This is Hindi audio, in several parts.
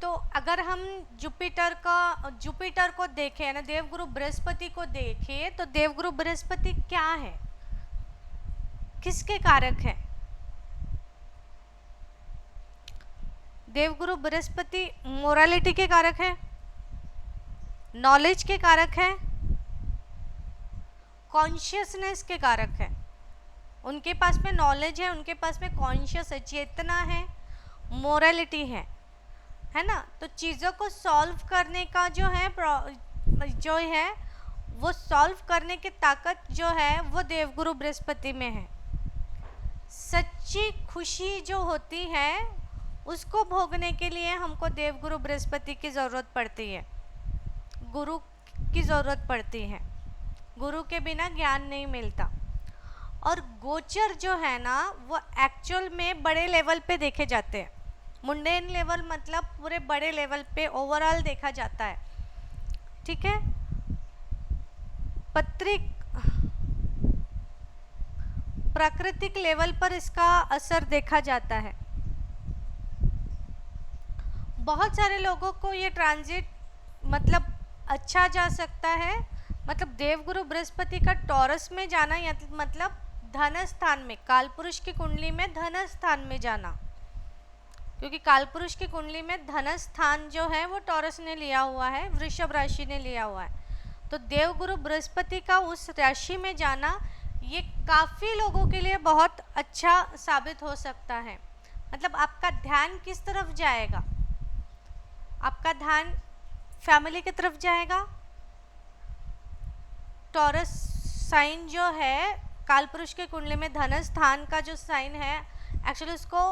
तो अगर हम जुपिटर को देखें ना, देवगुरु बृहस्पति को देखें, तो देवगुरु बृहस्पति क्या है, किसके कारक है? देवगुरु बृहस्पति मोरालिटी के कारक है, नॉलेज के कारक है, कॉन्शियसनेस के कारक है। उनके पास में नॉलेज है, उनके पास में कॉन्शियस है, चेतना है, मोरालिटी है ना। तो चीज़ों को सॉल्व करने का जो है वो सॉल्व करने की ताकत जो है वो देवगुरु बृहस्पति में है। सच्ची खुशी जो होती है उसको भोगने के लिए हमको देवगुरु बृहस्पति की ज़रूरत पड़ती है, गुरु की ज़रूरत पड़ती है। गुरु के बिना ज्ञान नहीं मिलता। और गोचर जो है ना वो एक्चुअल में बड़े लेवल पे देखे जाते हैं। मुंडेन लेवल मतलब पूरे बड़े लेवल पे ओवरऑल देखा जाता है, ठीक है। प्राकृतिक लेवल पर इसका असर देखा जाता है। बहुत सारे लोगों को ये ट्रांजिट मतलब अच्छा जा सकता है, मतलब देवगुरु बृहस्पति का टॉरस में जाना या मतलब धन स्थान में, कालपुरुष की कुंडली में धन स्थान में जाना, क्योंकि कालपुरुष की कुंडली में धन स्थान जो है वो टॉरस ने लिया हुआ है, वृषभ राशि ने लिया हुआ है। तो देवगुरु बृहस्पति का उस राशि में जाना ये काफ़ी लोगों के लिए बहुत अच्छा साबित हो सकता है। मतलब आपका ध्यान किस तरफ जाएगा? आपका ध्यान फैमिली की तरफ जाएगा। टॉरस साइन जो है कालपुरुष के कुंडली में धन स्थान का जो साइन है, एक्चुअली उसको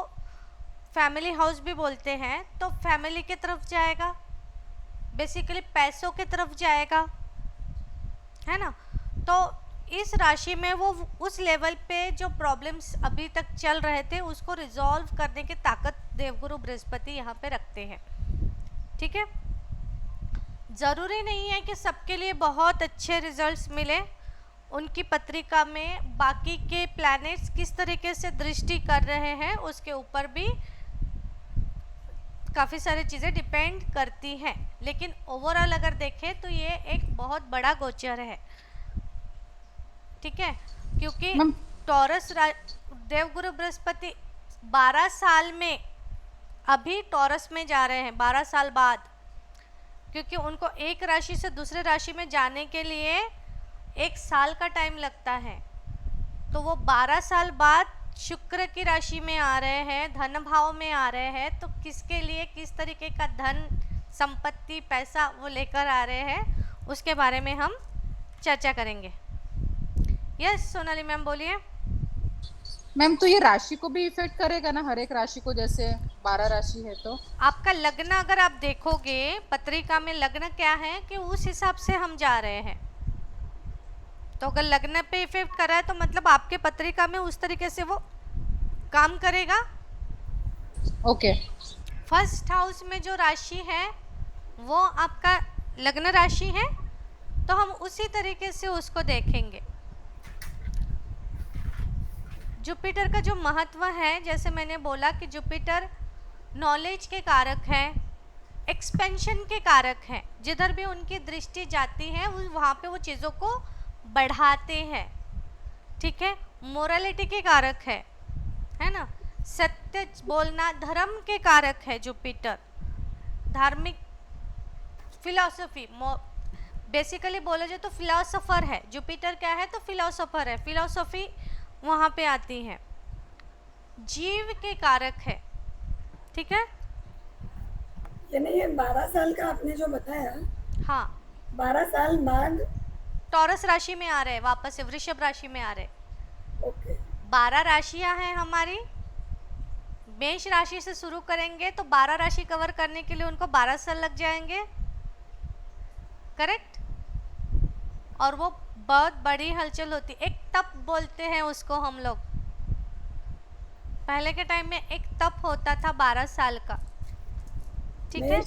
फैमिली हाउस भी बोलते हैं। तो फैमिली की तरफ जाएगा, बेसिकली पैसों की तरफ जाएगा, है ना। तो इस राशि में वो उस लेवल पे जो प्रॉब्लम्स अभी तक चल रहे थे उसको रिजॉल्व करने की ताकत देवगुरु बृहस्पति यहाँ पे रखते हैं, ठीक है। ज़रूरी नहीं है कि सबके लिए बहुत अच्छे रिजल्ट्स मिले। उनकी पत्रिका में बाकी के प्लैनेट्स किस तरीके से दृष्टि कर रहे हैं उसके ऊपर भी काफ़ी सारी चीज़ें डिपेंड करती हैं। लेकिन ओवरऑल अगर देखें तो ये एक बहुत बड़ा गोचर है, ठीक है। क्योंकि टॉरस देवगुरु बृहस्पति 12 साल में अभी टॉरस में जा रहे हैं, 12 साल बाद, क्योंकि उनको एक राशि से दूसरे राशि में जाने के लिए 1 साल का टाइम लगता है। तो वो 12 साल बाद शुक्र की राशि में आ रहे हैं, धन भाव में आ रहे हैं। तो किसके लिए किस तरीके का धन संपत्ति पैसा वो लेकर आ रहे हैं उसके बारे में हम चर्चा करेंगे। यस सोनाली मैम बोलिए। मैम तो ये राशि को भी इफेक्ट करेगा ना, हर एक राशि को? जैसे 12 राशि है तो आपका लग्न अगर आप देखोगे पत्रिका में लग्न क्या है कि उस हिसाब से हम जा रहे हैं। तो अगर लग्न पे इफेक्ट कर रहा है तो मतलब आपके पत्रिका में उस तरीके से वो काम करेगा। ओके। फर्स्ट हाउस में जो राशि है वो आपका लग्न राशि है, तो हम उसी तरीके से उसको देखेंगे। जुपिटर का जो महत्व है, जैसे मैंने बोला कि जुपिटर नॉलेज के कारक है, एक्सपेंशन के कारक हैं। जिधर भी उनकी दृष्टि जाती है वहाँ पे वो चीज़ों को बढ़ाते हैं, ठीक है। मोरालिटी के कारक है ना, सत्य बोलना, धर्म के कारक है जुपिटर। धार्मिक फिलॉसफी, बेसिकली बोला जाए तो फिलॉसफर है जुपिटर। क्या है तो फिलॉसफर है, फिलॉसफी वहाँ पे आती है। जीव के कारक है, ठीक है। यानी ये 12 साल का आपने जो बताया, हाँ 12 साल बाद टॉरस राशि में आ रहे हैं, वापस से वृषभ राशि में आ रहे हैं। ओके। 12 राशियां हैं हमारी। मेष राशि से शुरू करेंगे तो 12 राशि कवर करने के लिए उनको 12 साल लग जाएंगे, करेक्ट। और वो बहुत बड़ी हलचल होती, एक तप बोलते हैं उसको हम लोग। पहले के टाइम में एक तप होता था 12 साल का, ठीक है।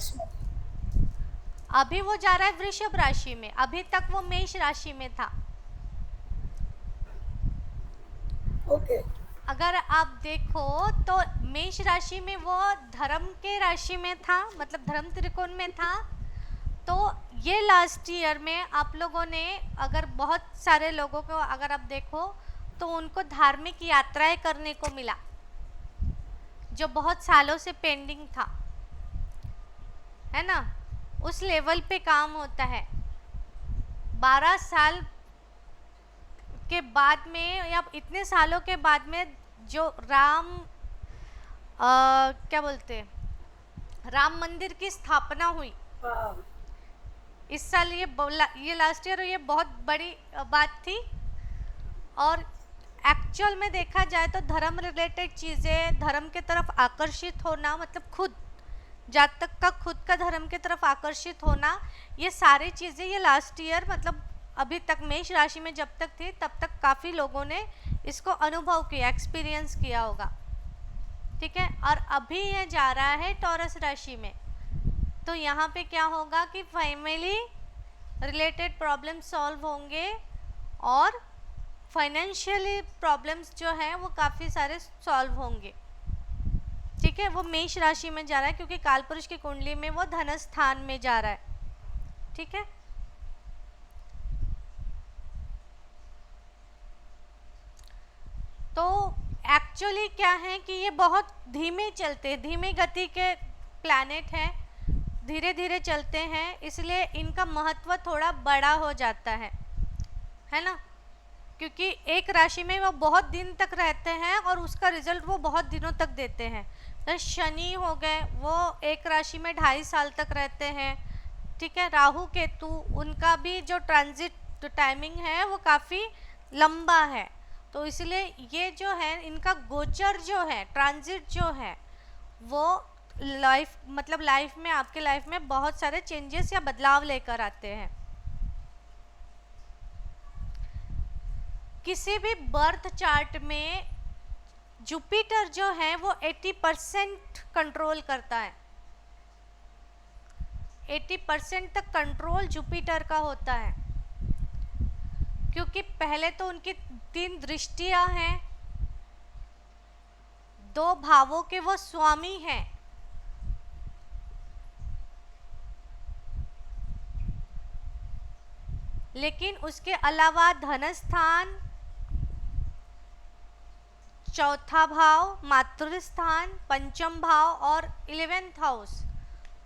अभी वो जा रहा है वृषभ राशि में, अभी तक वो मेष राशि में था। ओके। अगर आप देखो तो मेष राशि में वो धर्म के राशि में था, मतलब धर्म त्रिकोण में था। तो ये लास्ट ईयर में आप लोगों ने, अगर बहुत सारे लोगों को अगर आप देखो तो उनको धार्मिक यात्राएं करने को मिला, जो बहुत सालों से पेंडिंग था, है ना। उस लेवल पे काम होता है। 12 साल के बाद में या इतने सालों के बाद में जो क्या बोलते हैं, राम मंदिर की स्थापना हुई हाँ, इस साल, ये लास्ट ईयर ये बहुत बड़ी बात थी। और एक्चुअल में देखा जाए तो धर्म रिलेटेड चीज़ें, धर्म के तरफ आकर्षित होना, मतलब खुद जातक का खुद का धर्म की तरफ आकर्षित होना, ये सारी चीज़ें ये लास्ट ईयर, मतलब अभी तक मेष राशि में जब तक थी तब तक काफ़ी लोगों ने इसको अनुभव किया, एक्सपीरियंस किया होगा, ठीक है। और अभी ये जा रहा है टॉरस राशि में, तो यहाँ पे क्या होगा कि फैमिली रिलेटेड प्रॉब्लम सॉल्व होंगे और फाइनेंशियली प्रॉब्लम्स जो हैं वो काफ़ी सारे सॉल्व होंगे, ठीक है। वो मेष राशि में जा रहा है क्योंकि कालपुरुष की कुंडली में वो धन स्थान में जा रहा है, ठीक है। तो एक्चुअली क्या है कि ये बहुत धीमे चलते हैं, धीमी गति के प्लैनेट हैं, धीरे धीरे चलते हैं, इसलिए इनका महत्व थोड़ा बड़ा हो जाता है ना। क्योंकि एक राशि में वो बहुत दिन तक रहते हैं और उसका रिजल्ट वो बहुत दिनों तक देते हैं। तो शनि हो गए, वो एक राशि में 2.5 साल तक रहते हैं, ठीक है। राहु केतु, उनका भी जो ट्रांजिट टाइमिंग है वो काफ़ी लंबा है। तो इसलिए ये जो है इनका गोचर जो है, ट्रांजिट जो है, वो लाइफ, मतलब लाइफ में, आपके लाइफ में बहुत सारे चेंजेस या बदलाव लेकर आते हैं। किसी भी बर्थ चार्ट में जुपिटर जो है वो 80% कंट्रोल करता है, 80% तक कंट्रोल जुपिटर का होता है, क्योंकि पहले तो उनकी 3 दृष्टियां हैं, 2 भावों के वो स्वामी हैं, लेकिन उसके अलावा धन स्थान, चौथा भाव, मातृ स्थान, पंचम भाव और 11th हाउस,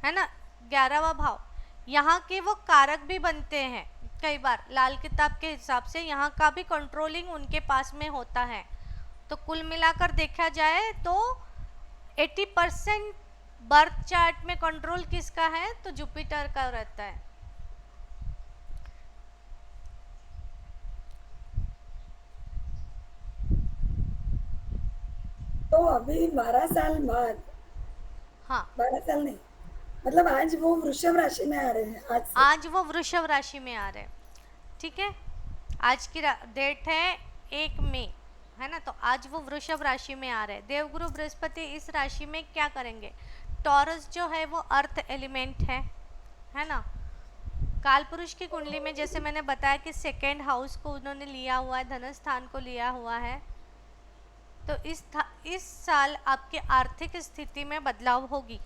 है ना, 11वां भाव, यहाँ के वो कारक भी बनते हैं। कई बार लाल किताब के हिसाब से यहाँ का भी कंट्रोलिंग उनके पास में होता है। तो कुल मिलाकर देखा जाए तो 80% बर्थ चार्ट में कंट्रोल किसका है, तो जुपिटर का रहता है। तो अभी 12 साल बाद, हाँ, 12 साल नहीं, मतलब आज वो वृषभ राशि में आ रहे हैं, आज वो वृषभ राशि में आ रहे हैं, ठीक है। आज की डेट है 1 मई, है ना। तो आज वो वृषभ राशि में आ रहे हैं। देवगुरु बृहस्पति इस राशि में क्या करेंगे, टॉरस जो है वो अर्थ एलिमेंट है ना। कालपुरुष की कुंडली में जैसे मैंने बताया कि 2nd हाउस को उन्होंने लिया हुआ है, धन स्थान को लिया हुआ है। तो इस साल आपके आर्थिक स्थिति में बदलाव होगी।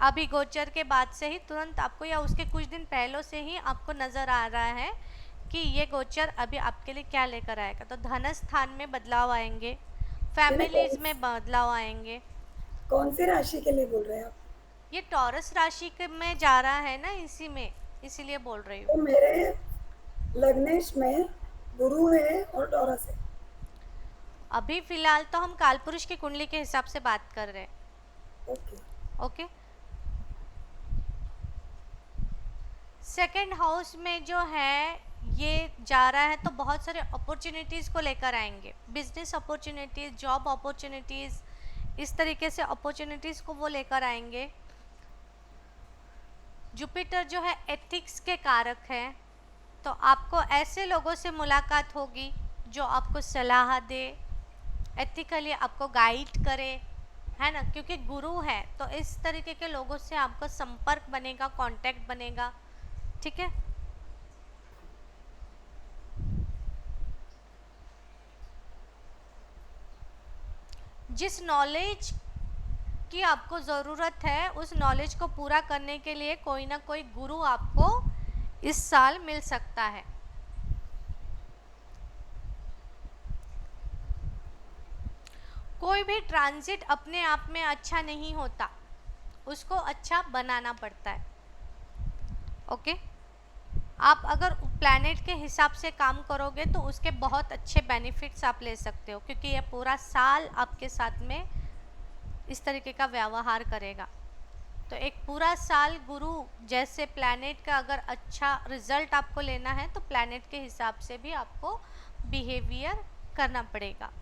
अभी गोचर के बाद से ही तुरंत आपको, या उसके कुछ दिन पहले से ही आपको नजर आ रहा है कि ये गोचर अभी आपके लिए क्या लेकर आएगा। तो धन स्थान में बदलाव आएंगे, फैमिलीज में बदलाव आएंगे। कौन सी राशि के लिए बोल रहे हैं आप? ये टॉरस राशि में जा रहा है ना, इसी में, इसीलिए बोल रही हूँ। तो मेरे लग्नेश में गुरु है और टॉरस है। अभी फिलहाल तो हम कालपुरुष की कुंडली के हिसाब से बात कर रहे हैं। ओके। 2nd हाउस में जो है ये जा रहा है, तो बहुत सारे अपॉर्चुनिटीज़ को लेकर आएंगे, बिजनेस अपॉर्चुनिटीज़, जॉब अपॉर्चुनिटीज़, इस तरीके से अपॉर्चुनिटीज़ को वो लेकर आएंगे। जुपिटर जो है एथिक्स के कारक हैं, तो आपको ऐसे लोगों से मुलाकात होगी जो आपको सलाह दे, एथिकली आपको गाइड करे, है ना, क्योंकि गुरु है। तो इस तरीके के लोगों से आपका संपर्क बनेगा, कांटेक्ट बनेगा, ठीक है। जिस नॉलेज की आपको ज़रूरत है उस नॉलेज को पूरा करने के लिए कोई ना कोई गुरु आपको इस साल मिल सकता है। कोई भी ट्रांजिट अपने आप में अच्छा नहीं होता, उसको अच्छा बनाना पड़ता है। ओके, आप अगर प्लैनेट के हिसाब से काम करोगे तो उसके बहुत अच्छे बेनिफिट्स आप ले सकते हो, क्योंकि ये पूरा साल आपके साथ में इस तरीके का व्यवहार करेगा। तो एक पूरा साल गुरु जैसे प्लैनेट का अगर अच्छा रिजल्ट आपको लेना है तो प्लैनेट के हिसाब से भी आपको बिहेवियर करना पड़ेगा।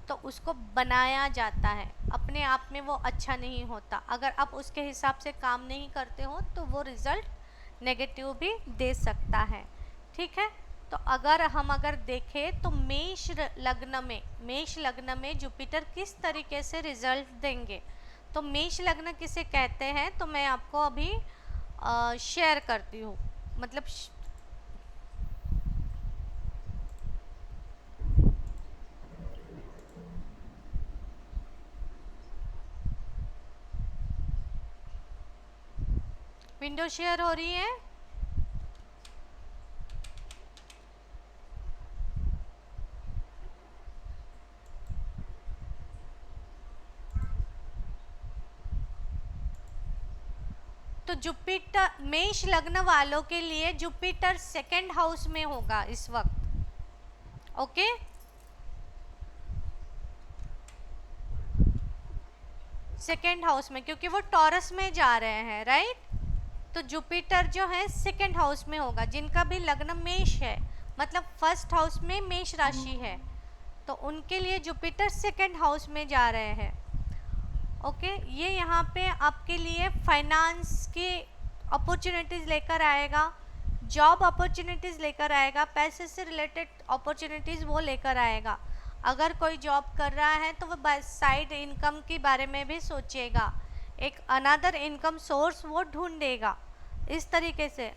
तो उसको बनाया जाता है, अपने आप में वो अच्छा नहीं होता। अगर आप उसके हिसाब से काम नहीं करते हो तो वो रिज़ल्ट नेगेटिव भी दे सकता है। ठीक है, तो अगर देखें तो मेष लग्न में जुपिटर किस तरीके से रिजल्ट देंगे, तो मेष लग्न किसे कहते हैं तो मैं आपको अभी शेयर करती हूँ। मतलब विंडो शेयर हो रही है। तो जुपिटर मेष लग्न वालों के लिए जुपिटर सेकंड हाउस में होगा इस वक्त। ओके, सेकंड हाउस में, क्योंकि वो टॉरस में जा रहे हैं, राइट। तो जुपिटर जो है सेकंड हाउस में होगा। जिनका भी लग्न मेष है, मतलब फर्स्ट हाउस में मेष राशि है, तो उनके लिए जुपिटर सेकंड हाउस में जा रहे हैं। ओके, ये यहाँ पे आपके लिए फाइनेंस की अपॉर्चुनिटीज़ लेकर आएगा, जॉब अपॉर्चुनिटीज़ लेकर आएगा, पैसे से रिलेटेड अपॉर्चुनिटीज़ वो लेकर आएगा। अगर कोई जॉब कर रहा है तो वो साइड इनकम के बारे में भी सोचेगा, एक अनदर इनकम सोर्स वो ढूंढेगा। इस तरीके से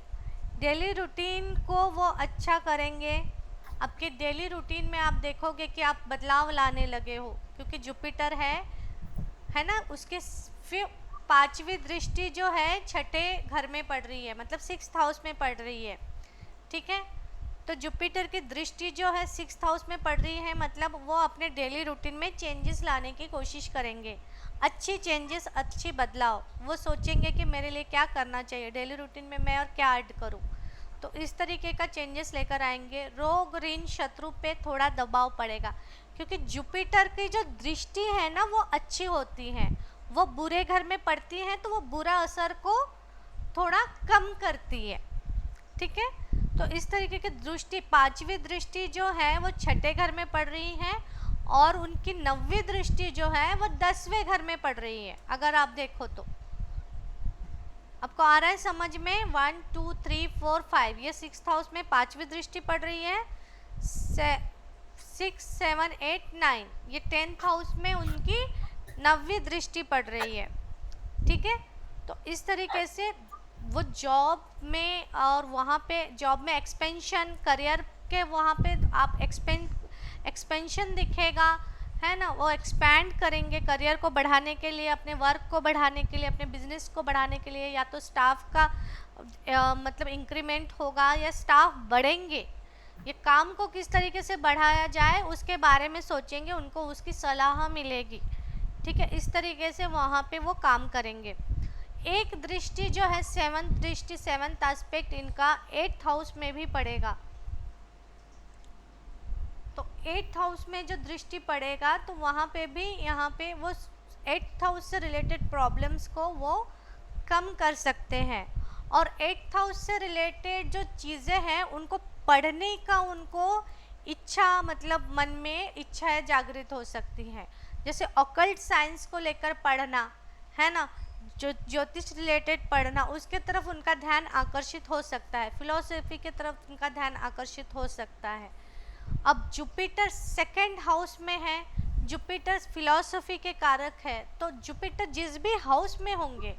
डेली रूटीन को वो अच्छा करेंगे। आपके डेली रूटीन में आप देखोगे कि आप बदलाव लाने लगे हो, क्योंकि जुपिटर है ना, उसके फिर पांचवी दृष्टि जो है छठे घर में पड़ रही है, मतलब सिक्स्थ हाउस में पड़ रही है। ठीक है, तो जुपिटर की दृष्टि जो है सिक्स्थ हाउस में पड़ रही है, मतलब वो अपने डेली रूटीन में चेंजेस लाने की कोशिश करेंगे। अच्छी चेंजेस, अच्छी बदलाव, वो सोचेंगे कि मेरे लिए क्या करना चाहिए डेली रूटीन में, मैं और क्या ऐड करूँ। तो इस तरीके का चेंजेस लेकर आएंगे। रोग ऋण शत्रु पे थोड़ा दबाव पड़ेगा, क्योंकि जुपिटर की जो दृष्टि है ना वो अच्छी होती है, वो बुरे घर में पड़ती है तो वो बुरा असर को थोड़ा कम करती है। ठीक है, तो इस तरीके की दृष्टि, पांचवी दृष्टि जो है वो छठे घर में पड़ रही है, और उनकी नवीं दृष्टि जो है वो 10वें घर में पड़ रही है। अगर आप देखो तो आपको आ रहा है समझ में। 1 2 3 4 5 ये सिक्स्थ हाउस में पांचवी दृष्टि पड़ रही है। 6 7 8 9 ये 10th हाउस में उनकी नवीं दृष्टि पड़ रही है। ठीक है, तो इस तरीके से वो जॉब में, और वहाँ पे जॉब में एक्सपेंशन, करियर के वहाँ पे आप एक्सपेंशन दिखेगा, है ना। वो एक्सपैंड करेंगे करियर को बढ़ाने के लिए, अपने वर्क को बढ़ाने के लिए, अपने बिजनेस को बढ़ाने के लिए, या तो स्टाफ का मतलब इंक्रीमेंट होगा या स्टाफ बढ़ेंगे। ये काम को किस तरीके से बढ़ाया जाए उसके बारे में सोचेंगे, उनको उसकी सलाह मिलेगी। ठीक है, इस तरीके से वहाँ पे वो काम करेंगे। एक दृष्टि जो है सेवंथ दृष्टि, सेवंथ एस्पेक्ट इनका 8th हाउस में भी पड़ेगा। तो 8th हाउस में जो दृष्टि पड़ेगा तो वहाँ पे भी, यहाँ पे वो 8th हाउस से रिलेटेड प्रॉब्लम्स को वो कम कर सकते हैं। और 8th हाउस से रिलेटेड जो चीज़ें हैं उनको पढ़ने का उनको इच्छा, मतलब मन में इच्छाएं जागृत हो सकती हैं। जैसे ऑकल्ट साइंस को लेकर पढ़ना, है ना, जो ज्योतिष रिलेटेड पढ़ना, उसके तरफ उनका ध्यान आकर्षित हो सकता है। फिलॉसफी की तरफ उनका ध्यान आकर्षित हो सकता है। अब जुपिटर सेकंड हाउस में है, जुपिटर फिलॉसफी के कारक है, तो जुपिटर जिस भी हाउस में होंगे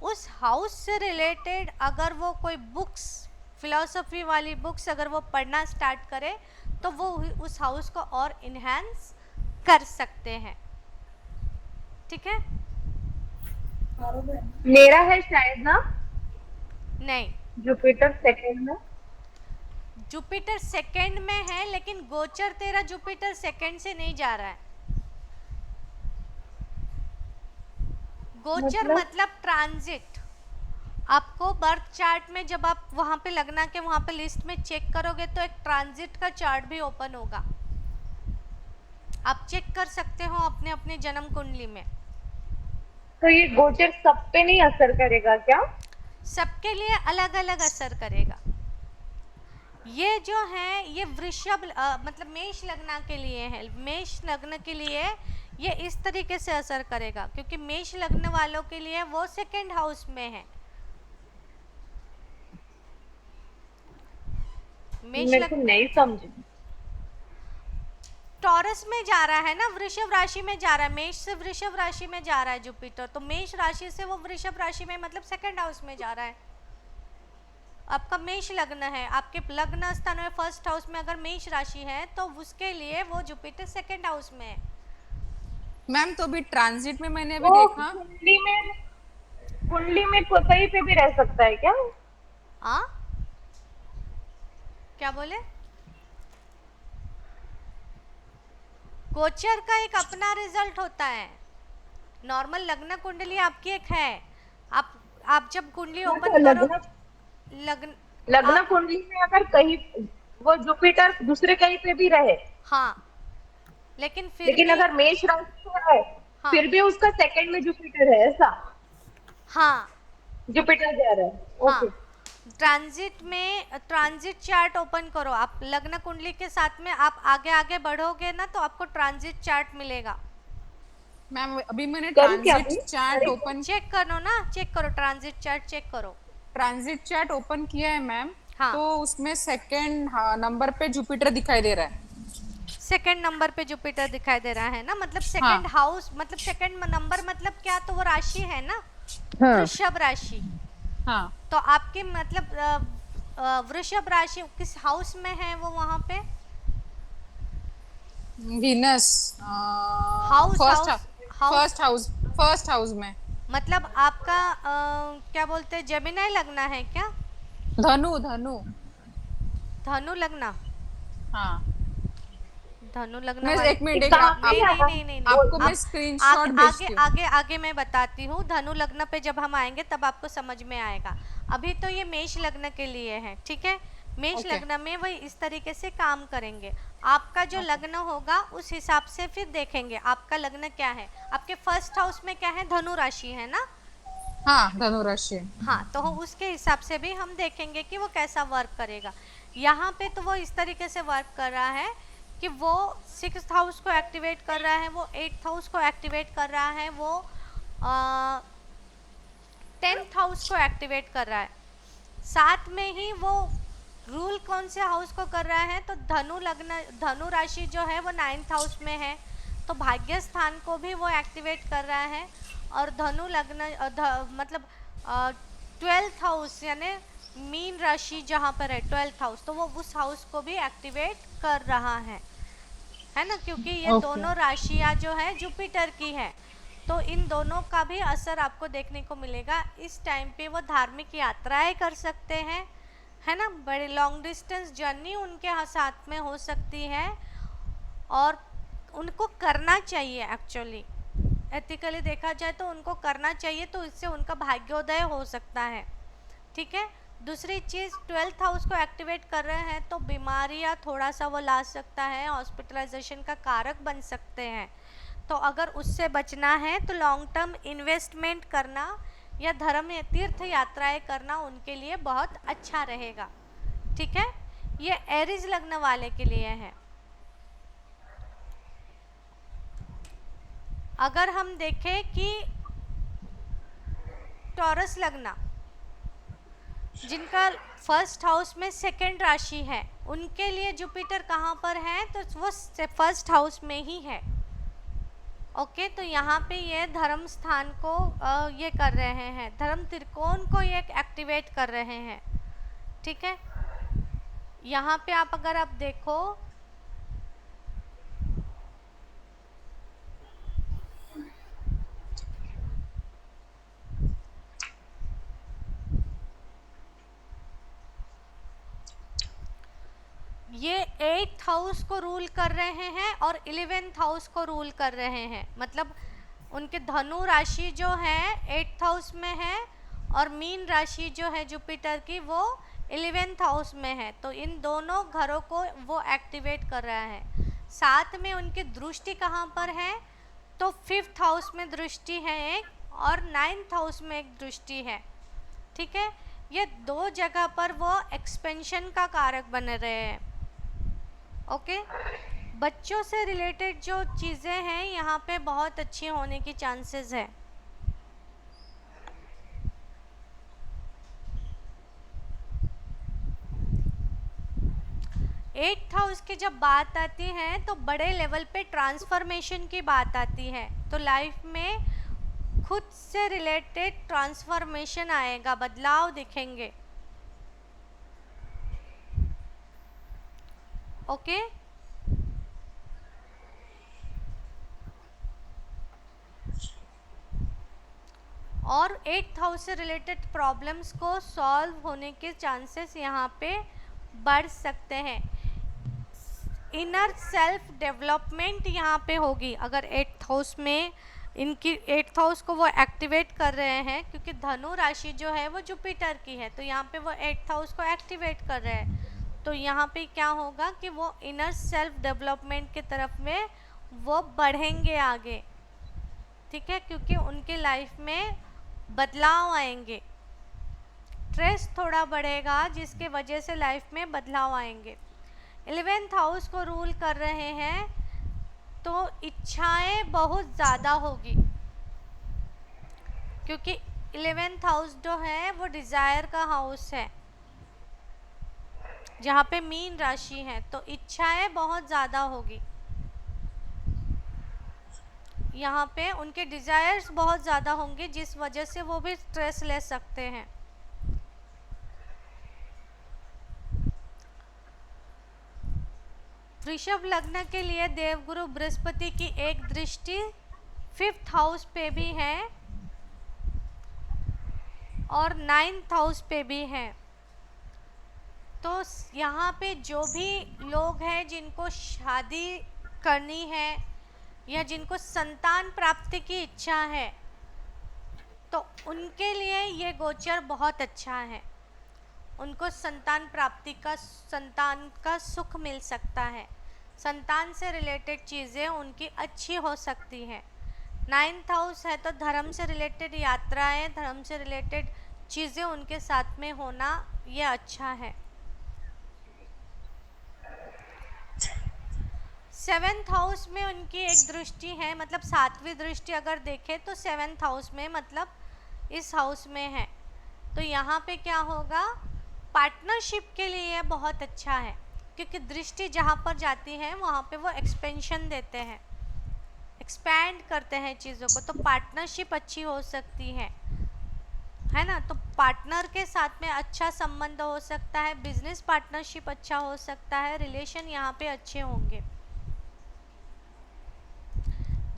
उस हाउस से रिलेटेड अगर वो कोई बुक्स, फिलॉसफी वाली बुक्स अगर वो पढ़ना स्टार्ट करे तो वो उस हाउस को और इन्हेंस कर सकते हैं। ठीक है। आरो बहन, मेरा है शायद ना नहीं, जुपिटर सेकंड में। जुपिटर सेकंड में है, लेकिन गोचर तेरा जुपिटर सेकंड से नहीं जा रहा है। गोचर मतलब ट्रांजिट। आपको बर्थ चार्ट में जब आप वहां पे लगना के वहां पे लिस्ट में चेक करोगे तो एक ट्रांजिट का चार्ट भी ओपन होगा। आप चेक कर सकते हो अपने अपने जन्म कुंडली में। तो ये गोचर सब पे नहीं असर करेगा क्या? सबके लिए अलग अलग असर करेगा। ये जो है ये वृषभ मतलब मेष लग्न के लिए है। मेष लग्न के लिए ये इस तरीके से असर करेगा, क्योंकि मेष लग्न वालों के लिए वो सेकंड हाउस में है। मेष मेरे को लग्न नहीं समझी। टॉरस में जा रहा है ना, वृषभ राशि में जा रहा है। मेष से वृषभ राशि में जा रहा है जुपिटर, तो मेष राशि से वो वृषभ राशि में मतलब सेकंड हाउस में जा रहा है। आपका मेष लग्न है, आपके लग्न स्थान में फर्स्ट हाउस में अगर मेष राशि है तो उसके लिए वो जुपिटर सेकंड हाउस में है। मैम तो अभी ट्रांजिट में मैंने अभी वो देखा। कुंडली में कहीं पे भी रह सकता है क्या? आ? क्या बोले? गोचर का एक अपना रिजल्ट होता है। नॉर्मल लग्न कुंडली आपकी एक है। आप जब कुंडली ओपन करो लग्न कुंडली में अगर कहीं वो जुपिटर दूसरे कहीं पे भी रहे, हाँ, लेकिन लेकिन भी अगर मेष राशि में है, हाँ, फिर भी उसका सेकंड में जुपिटर है ऐसा? हाँ, जुपिटर जा रहा है, हाँ। ओके। ट्रांजिट में ट्रांजिट चार्ट ओपन करो आप। लग्न कुंडली के साथ में आप आगे आगे बढ़ोगे ना तो आपको ट्रांजिट चार्ट मिलेगा। मैम अभी मैंने करूँ क्या ट्रांजिट अभी? चार्ट ओपन चेक करो ना, चेक करो ट्रांजिट चार्ट चेक करो। ट्रांजिट चार्ट ओपन किया है मैम। हाँ, तो उसमें सेकंड नंबर पे जुपिटर दिखाई दे रहा है। सेकंड नंबर पे जुपिटर दिखाई दे रहा है ना, मतलब हाँ सेकंड हाउस मतलब सेकंड नंबर मतलब क्या, तो वो राशि है ना हाँ वृषभ राशि। हाँ तो आपके मतलब वृषभ राशि किस हाउस में है वो वहां पे? Venus house first house house first house में। मतलब आपका क्या बोलते हैं, जेमिनी लगना है क्या? धनु धनु। धनु लगना। हाँ धनु लगना मैं वाले एक मिनट नहीं नहीं नहीं नहीं नहीं, आपको मैं आप स्क्रीनशॉट आगे भेजती हूँ। आगे आगे मैं बताती हूँ। धनु लग्न पे जब हम आएंगे तब आपको समझ में आएगा। अभी तो ये मेष लग्न के लिए है, ठीक है। मेष Okay. लग्न में वही इस तरीके से काम करेंगे। आपका जो लग्न होगा उस हिसाब से फिर देखेंगे आपका लग्न क्या है। आपके फर्स्ट हाउस में क्या है, धनु राशि है ना? हाँ धनु राशि। हाँ, तो उसके हिसाब से भी हम देखेंगे कि वो कैसा वर्क करेगा। यहाँ पे तो वो इस तरीके से वर्क कर रहा है कि वो 6th हाउस को एक्टिवेट कर रहा है, वो 8th हाउस को एक्टिवेट कर रहा है, वो 10th हाउस को एक्टिवेट कर रहा है। साथ में ही वो रूल कौन से हाउस को कर रहा है, तो धनु लग्न धनु राशि जो है वो 9th हाउस में है, तो भाग्य स्थान को भी वो एक्टिवेट कर रहा है। और धनु लग्न मतलब 12th हाउस यानी मीन राशि जहाँ पर है 12th हाउस, तो वो उस हाउस को भी एक्टिवेट कर रहा है ना, क्योंकि ये दोनों राशियाँ जो है जुपिटर की है। तो इन दोनों का भी असर आपको देखने को मिलेगा। इस टाइम पे वो धार्मिक यात्राएं कर सकते हैं, है ना, बड़े लॉन्ग डिस्टेंस जर्नी उनके साथ में हो सकती है, और उनको करना चाहिए। एक्चुअली एथिकली देखा जाए तो उनको करना चाहिए, तो इससे उनका भाग्योदय हो सकता है, ठीक है। दूसरी चीज़ 12th हाउस को एक्टिवेट कर रहे हैं तो बीमारियां थोड़ा सा वो ला सकता है, हॉस्पिटलाइजेशन का कारक बन सकते हैं। तो अगर उससे बचना है तो लॉन्ग टर्म इन्वेस्टमेंट करना या धर्म तीर्थ यात्राएं करना उनके लिए बहुत अच्छा रहेगा, ठीक है। ये एरीज लग्न वाले के लिए है। अगर हम देखें कि टॉरस लग्न जिनका फर्स्ट हाउस में सेकंड राशि है, उनके लिए जुपिटर कहाँ पर है, तो वो फर्स्ट हाउस में ही है। ओके, तो यहाँ पे ये धर्म स्थान को ये कर रहे हैं, धर्म त्रिकोण को ये एक्टिवेट कर रहे हैं, ठीक है। यहाँ पे आप अगर आप देखो 8th हाउस को रूल कर रहे हैं और 11th हाउस को रूल कर रहे हैं, मतलब उनके धनु राशि जो है 8th हाउस में है और मीन राशि जो है जुपिटर की वो 11th हाउस में है। तो इन दोनों घरों को वो एक्टिवेट कर रहा है। साथ में उनकी दृष्टि कहाँ पर है, तो 5th हाउस में दृष्टि है एक और 9th हाउस में एक दृष्टि है। ठीक है, ये दो जगह पर वो एक्सपेंशन का कारक बने रहे हैं। ओके, बच्चों से रिलेटेड जो चीज़ें हैं यहाँ पे बहुत अच्छी होने की चांसेस है। एट्थ हाउस की जब बात आती है तो बड़े लेवल पे ट्रांसफॉर्मेशन की बात आती है, तो लाइफ में खुद से रिलेटेड ट्रांसफॉर्मेशन आएगा, बदलाव दिखेंगे। ओके, और 8th हाउस से रिलेटेड प्रॉब्लम्स को सॉल्व होने के चांसेस यहाँ पे बढ़ सकते हैं। इनर सेल्फ डेवलपमेंट यहाँ पे होगी अगर 8th हाउस में इनकी 8th हाउस को वो एक्टिवेट कर रहे हैं, क्योंकि धनु राशि जो है वो जुपिटर की है, तो यहाँ पे वो 8th हाउस को एक्टिवेट कर रहे हैं। तो यहाँ पे क्या होगा कि वो इनर सेल्फ डेवलपमेंट की तरफ में वो बढ़ेंगे आगे। ठीक है, क्योंकि उनके लाइफ में बदलाव आएंगे, स्ट्रेस थोड़ा बढ़ेगा जिसके वजह से लाइफ में बदलाव आएंगे। 11th हाउस को रूल कर रहे हैं तो इच्छाएं बहुत ज़्यादा होगी, क्योंकि 11th हाउस जो है वो डिज़ायर का हाउस है जहाँ पे मीन राशि है, तो इच्छाएं बहुत ज़्यादा होगी। यहाँ पे उनके डिज़ायर्स बहुत ज़्यादा होंगे जिस वजह से वो भी स्ट्रेस ले सकते हैं। वृषभ लग्न के लिए देवगुरु बृहस्पति की एक दृष्टि 5th हाउस पे भी है और 9th हाउस पे भी है। तो यहाँ पे जो भी लोग हैं जिनको शादी करनी है या जिनको संतान प्राप्ति की इच्छा है, तो उनके लिए ये गोचर बहुत अच्छा है। उनको संतान प्राप्ति का, संतान का सुख मिल सकता है, संतान से रिलेटेड चीज़ें उनकी अच्छी हो सकती हैं। 9th हाउस है तो धर्म से रिलेटेड यात्राएं, धर्म से रिलेटेड चीज़ें उनके साथ में होना ये अच्छा है। 7th हाउस में उनकी एक दृष्टि है, मतलब 7वीं दृष्टि अगर देखें तो 7th हाउस में, मतलब इस हाउस में है। तो यहाँ पे क्या होगा, पार्टनरशिप के लिए बहुत अच्छा है, क्योंकि दृष्टि जहाँ पर जाती है वहाँ पे वो एक्सपेंशन देते हैं, एक्सपैंड करते हैं चीज़ों को, तो पार्टनरशिप अच्छी हो सकती है ना। तो पार्टनर के साथ में अच्छा संबंध हो सकता है, बिजनेस पार्टनरशिप अच्छा हो सकता है, रिलेशन यहाँ पे अच्छे होंगे।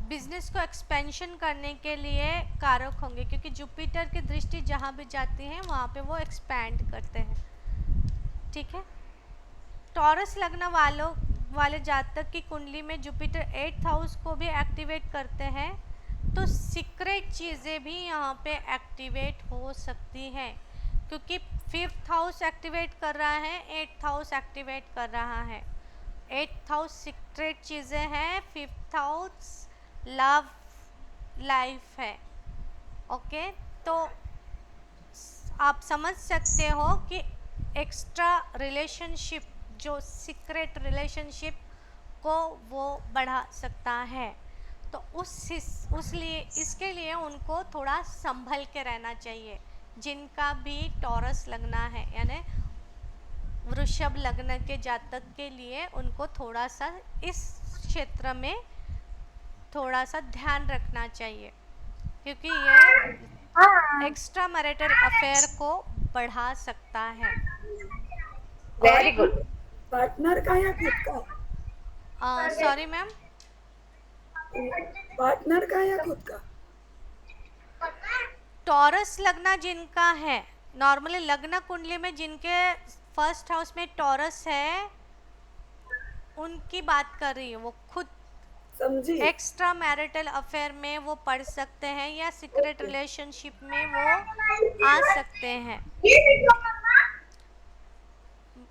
बिजनेस को एक्सपेंशन करने के लिए कारक होंगे, क्योंकि जुपिटर की दृष्टि जहाँ भी जाती है वहाँ पे वो एक्सपैंड करते हैं। ठीक है, टॉरस लग्न वाले जातक की कुंडली में जुपिटर 8th हाउस को भी एक्टिवेट करते हैं, तो सीक्रेट चीज़ें भी यहाँ पे एक्टिवेट हो सकती हैं, क्योंकि 5th हाउस एक्टिवेट कर रहा है, 8th हाउस एक्टिवेट कर रहा है। 8th हाउस सीक्रेट चीज़ें हैं, 5th हाउस लव लाइफ है। ओके, तो आप समझ सकते हो कि एक्स्ट्रा रिलेशनशिप, जो सीक्रेट रिलेशनशिप को वो बढ़ा सकता है, तो इसके लिए उनको थोड़ा संभल के रहना चाहिए। जिनका भी टॉरस लगना है, यानी वृषभ लग्न के जातक के लिए उनको थोड़ा सा इस क्षेत्र में थोड़ा सा ध्यान रखना चाहिए, क्योंकि ये एक्स्ट्रा मैरिटल अफेयर को बढ़ा सकता है। Very good. पार्टनर का या खुद का? सॉरी मैम, पार्टनर का या खुद का? टॉरस लग्न जिनका है, नॉर्मली लग्न कुंडली में जिनके 1st हाउस में टॉरस है उनकी बात कर रही हूँ, वो खुद समझी। एक्स्ट्रा मैरिटल अफेयर में वो पढ़ सकते हैं या सीक्रेट ओके। रिलेशनशिप में वो आ सकते हैं।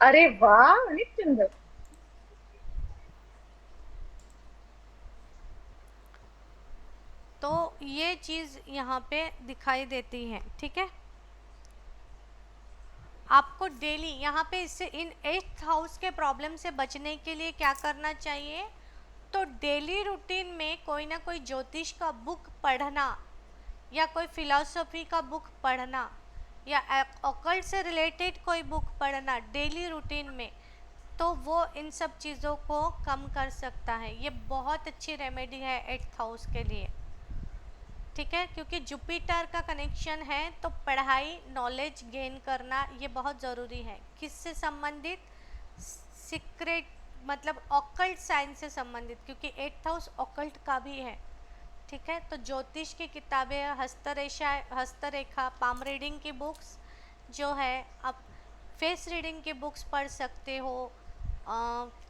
अरे वाह निश्चिंद। तो ये चीज़ यहाँ पे दिखाई देती है, ठीक है। आपको डेली यहाँ पे इससे इन 8th हाउस के प्रॉब्लम से बचने के लिए क्या करना चाहिए, तो डेली रूटीन में कोई ना कोई ज्योतिष का बुक पढ़ना या कोई फिलॉसफी का बुक पढ़ना या ऑकल्ट से रिलेटेड कोई बुक पढ़ना डेली रूटीन में, तो वो इन सब चीज़ों को कम कर सकता है। ये बहुत अच्छी रेमेडी है 8th हाउस के लिए, ठीक है, क्योंकि जुपिटर का कनेक्शन है तो पढ़ाई नॉलेज गेन करना ये बहुत ज़रूरी है। किससे संबंधित, सीक्रेट मतलब ऑकल्ट साइंस से संबंधित, क्योंकि 8th हाउस ऑकल्ट का भी है, ठीक है। तो ज्योतिष की किताबें, हस्तरेखा, पाम रीडिंग की बुक्स जो है, आप फेस रीडिंग की बुक्स पढ़ सकते हो,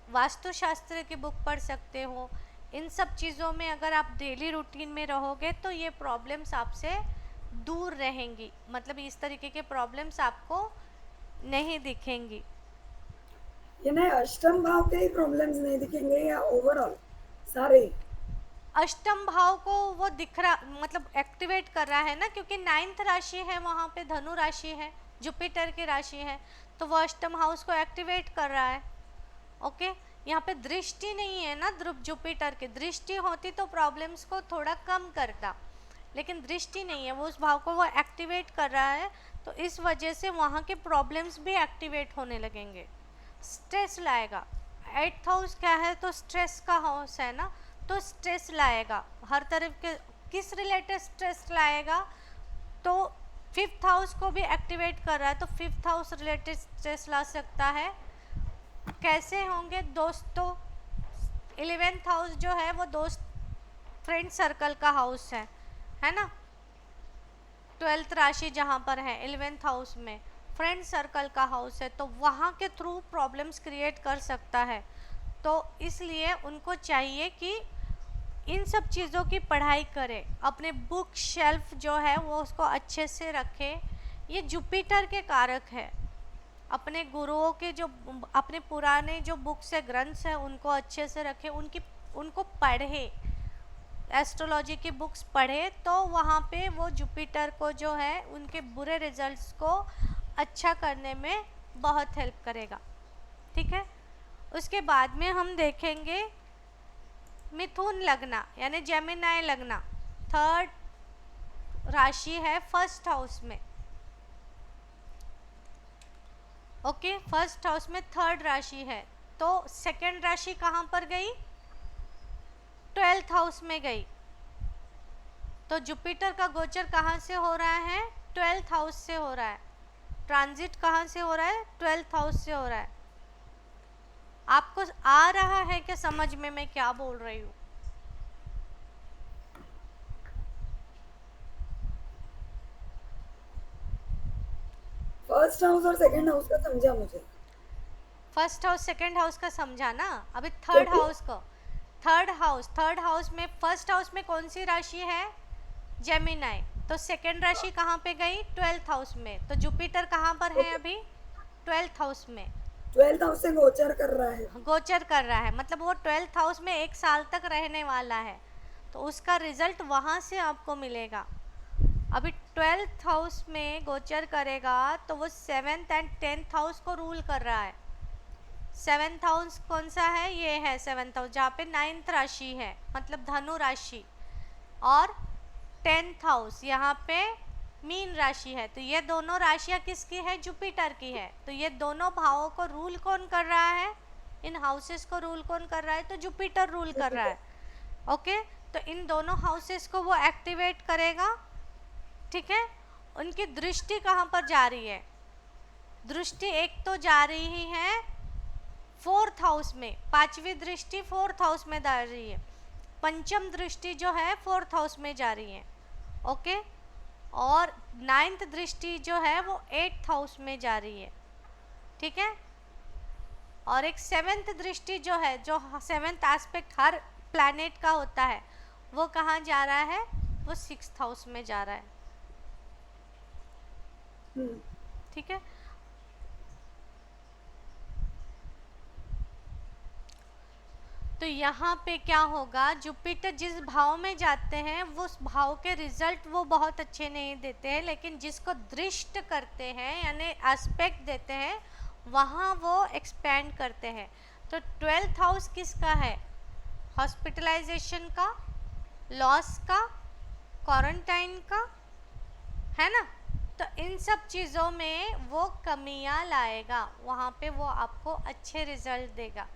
वास्तुशास्त्र की बुक पढ़ सकते हो। इन सब चीज़ों में अगर आप डेली रूटीन में रहोगे तो ये प्रॉब्लम्स आपसे दूर रहेंगी, मतलब इस तरीके के प्रॉब्लम्स आपको नहीं दिखेंगी। ये नहीं अष्टम भाव के ही प्रॉब्लम्स नहीं दिखेंगे या ओवरऑल सारे? अष्टम भाव को वो दिख रहा, मतलब एक्टिवेट कर रहा है ना, क्योंकि 9th राशि है वहाँ पे, धनु राशि है, जुपिटर की राशि है, तो वो अष्टम हाउस को एक्टिवेट कर रहा है। ओके, यहाँ पे दृष्टि नहीं है ना, ध्रुव जुपिटर की दृष्टि होती तो प्रॉब्लम्स को थोड़ा कम करता, लेकिन दृष्टि नहीं है, वो उस भाव को वो एक्टिवेट कर रहा है, तो इस वजह से वहाँ के प्रॉब्लम्स भी एक्टिवेट होने लगेंगे, स्ट्रेस लाएगा। 8th हाउस क्या है, तो स्ट्रेस का हाउस है ना, तो स्ट्रेस लाएगा हर तरफ के। किस रिलेटेड स्ट्रेस लाएगा, तो 5th हाउस को भी एक्टिवेट कर रहा है, तो 5th हाउस रिलेटेड स्ट्रेस ला सकता है। कैसे होंगे दोस्तों, 11th हाउस जो है वो दोस्त फ्रेंड सर्कल का हाउस है ना। 12th राशि जहाँ पर है 11th हाउस में फ्रेंड सर्कल का हाउस है, तो वहाँ के थ्रू प्रॉब्लम्स क्रिएट कर सकता है। तो इसलिए उनको चाहिए कि इन सब चीज़ों की पढ़ाई करें, अपने बुक शेल्फ जो है वो उसको अच्छे से रखें। ये जुपिटर के कारक है, अपने गुरुओं के जो अपने पुराने जो बुक्स है, ग्रंथ्स हैं, उनको अच्छे से रखें, उनको पढ़े, एस्ट्रोलॉजी की बुक्स पढ़े, तो वहाँ पे वो जुपिटर को जो है उनके बुरे रिजल्ट्स को अच्छा करने में बहुत हेल्प करेगा, ठीक है। उसके बाद में हम देखेंगे मिथुन लग्न यानी जेमिनाई लग्न, 3rd राशि है 1st हाउस में। ओके, 1st हाउस में 3rd राशि है, तो 2nd राशि कहाँ पर गई, 12th हाउस में गई। तो जुपिटर का गोचर कहाँ से हो रहा है, 12th हाउस से हो रहा है, ट्रांजिट कहाँ से हो रहा है, 12th हाउस से हो रहा है। आपको आ रहा है क्या समझ में मैं क्या बोल रही हूँ? फर्स्ट हाउस और सेकंड हाउस का समझा मुझे। 1st हाउस 2nd हाउस का समझा ना, अभी 3rd हाउस को। 3rd हाउस में 1st हाउस में कौन सी राशि है, जेमिनाई, तो 2nd राशि कहाँ पे गई, 12th हाउस में। तो जुपिटर कहाँ पर है अभी, 12th हाउस में 12th हाउस से गोचर कर रहा है। गोचर कर रहा है, मतलब वो 12th हाउस में 1 साल तक रहने वाला है, तो उसका रिजल्ट वहाँ से आपको मिलेगा। अभी 12th हाउस में गोचर करेगा तो वो 7th एंड 10th हाउस को रूल कर रहा है। 7th हाउस कौन सा है, ये है 7th हाउस, जहाँ पे 9th राशि है, मतलब धनु राशि, और 10th हाउस यहाँ पे मीन राशि है। तो ये दोनों राशियाँ किसकी है, जुपिटर की है। तो ये दोनों भावों को रूल कौन कर रहा है, इन हाउसेस को रूल कौन कर रहा है, तो जुपिटर रूल कर रहा है। ओके, तो इन दोनों हाउसेस को वो एक्टिवेट करेगा, ठीक है। उनकी दृष्टि कहाँ पर जा रही है, दृष्टि एक तो जा रही है 4th हाउस में, 5वीं दृष्टि 4th हाउस में जा रही है, पंचम दृष्टि जो है 4th हाउस में जा रही है। ओके, और 9th दृष्टि जो है वो 8th हाउस में जा रही है, ठीक है। और एक सेवेंथ दृष्टि जो है, जो सेवेंथ एस्पेक्ट हर प्लैनेट का होता है, वो कहाँ जा रहा है, वो 6th हाउस में जा रहा है। ठीक है, तो यहाँ पे क्या होगा, जुपिटर जिस भाव में जाते हैं वो उस भाव के रिजल्ट वो बहुत अच्छे नहीं देते हैं, लेकिन जिसको दृष्ट करते हैं यानी एस्पेक्ट देते हैं वहाँ वो एक्सपेंड करते हैं। तो 12th हाउस किसका है, हॉस्पिटलाइजेशन का, लॉस का, क्वारंटाइन का, है ना। तो इन सब चीज़ों में वो कमियां लाएगा, वहाँ पे वो आपको अच्छे रिजल्ट देगा।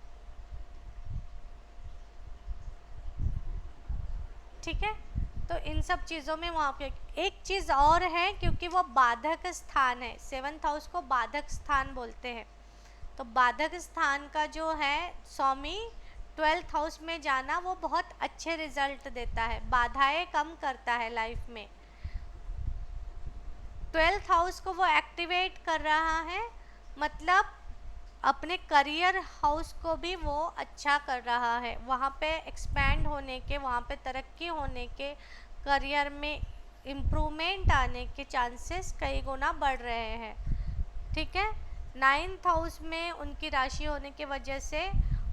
ठीक है, तो इन सब चीज़ों में वहाँ पे एक चीज़ और है, क्योंकि वो बाधक स्थान है, 7th हाउस को बाधक स्थान बोलते हैं। तो बाधक स्थान का जो है स्वामी 12th हाउस में जाना वो बहुत अच्छे रिजल्ट देता है, बाधाएं कम करता है लाइफ में। 12th हाउस को वो एक्टिवेट कर रहा है, मतलब अपने करियर हाउस को भी वो अच्छा कर रहा है, वहाँ पे एक्सपैंड होने के, वहाँ पे तरक्की होने के, करियर में इम्प्रूवमेंट आने के चांसेस कई गुना बढ़ रहे हैं। ठीक है, 9th हाउस में उनकी राशि होने की वजह से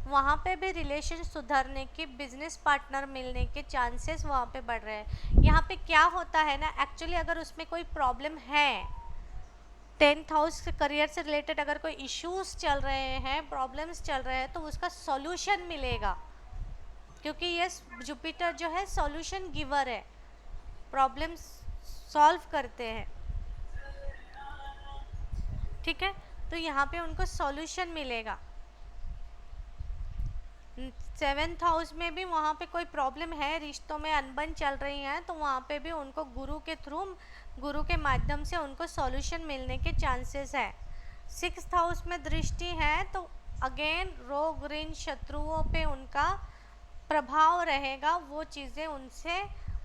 वहाँ पे भी रिलेशन सुधरने की, बिजनेस पार्टनर मिलने के चांसेस वहाँ पे बढ़ रहे हैं। यहाँ पे क्या होता है ना, एक्चुअली अगर उसमें कोई प्रॉब्लम है, 10th हाउस से करियर से रिलेटेड अगर कोई इश्यूज चल रहे हैं, प्रॉब्लम्स चल रहे हैं, तो उसका सॉल्यूशन मिलेगा, क्योंकि ये जुपिटर जो है सॉल्यूशन गिवर है, प्रॉब्लम्स सॉल्व करते हैं। ठीक है, तो यहाँ पे उनको सॉल्यूशन मिलेगा। 7th हाउस में भी वहाँ पे कोई प्रॉब्लम है, रिश्तों में अनबन चल रही है, तो वहाँ पे भी उनको गुरु के थ्रू, गुरु के माध्यम से उनको सॉल्यूशन मिलने के चांसेस है। 6th हाउस में दृष्टि है तो अगेन रोग ऋण शत्रुओं पे उनका प्रभाव रहेगा, वो चीज़ें उनसे,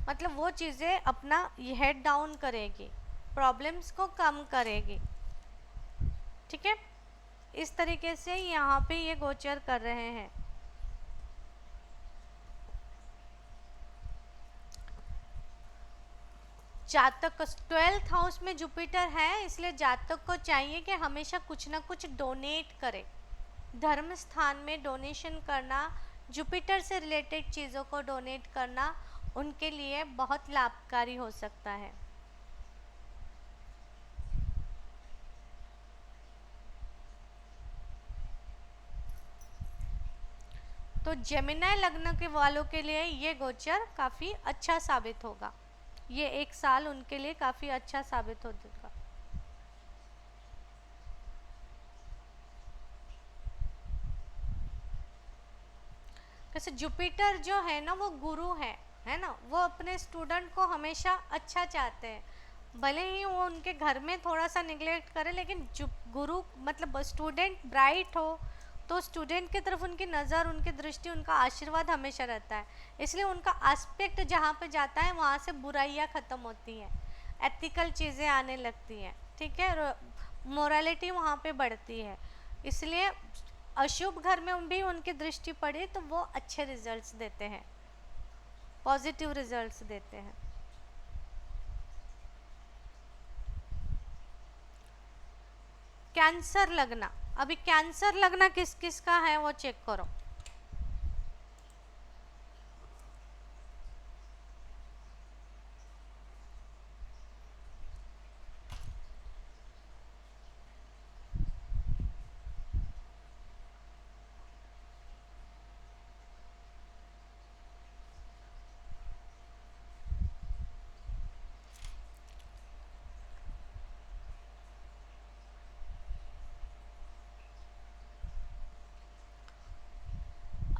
मतलब वो चीज़ें अपना हेड डाउन करेगी, प्रॉब्लम्स को कम करेगी। ठीक है, इस तरीके से यहाँ पे ये गोचर कर रहे हैं। जातक 12th हाउस में जुपिटर है, इसलिए जातक को चाहिए कि हमेशा कुछ ना कुछ डोनेट करे, धर्म स्थान में डोनेशन करना, जुपिटर से रिलेटेड चीज़ों को डोनेट करना उनके लिए बहुत लाभकारी हो सकता है। तो जेमिनी लग्न के वालों के लिए ये गोचर काफ़ी अच्छा साबित होगा, ये एक साल उनके लिए काफ़ी अच्छा साबित होगा। जैसे जुपिटर जो है ना वो गुरु है ना, वो अपने स्टूडेंट को हमेशा अच्छा चाहते हैं, भले ही वो उनके घर में थोड़ा सा निगलेक्ट करे, लेकिन गुरु मतलब स्टूडेंट ब्राइट हो तो स्टूडेंट की तरफ उनकी नज़र, उनकी दृष्टि, उनका आशीर्वाद हमेशा रहता है, इसलिए उनका एस्पेक्ट जहाँ पे जाता है वहाँ से बुराइयाँ ख़त्म होती हैं, एथिकल चीज़ें आने लगती हैं। ठीक है, मोरालिटी वहाँ पे बढ़ती है, इसलिए अशुभ घर में भी उनकी दृष्टि पड़े तो वो अच्छे रिजल्ट्स देते हैं, पॉजिटिव रिजल्ट्स देते हैं। कैंसर लगना, अभी कैंसर लगना किस किस का है वो चेक करो।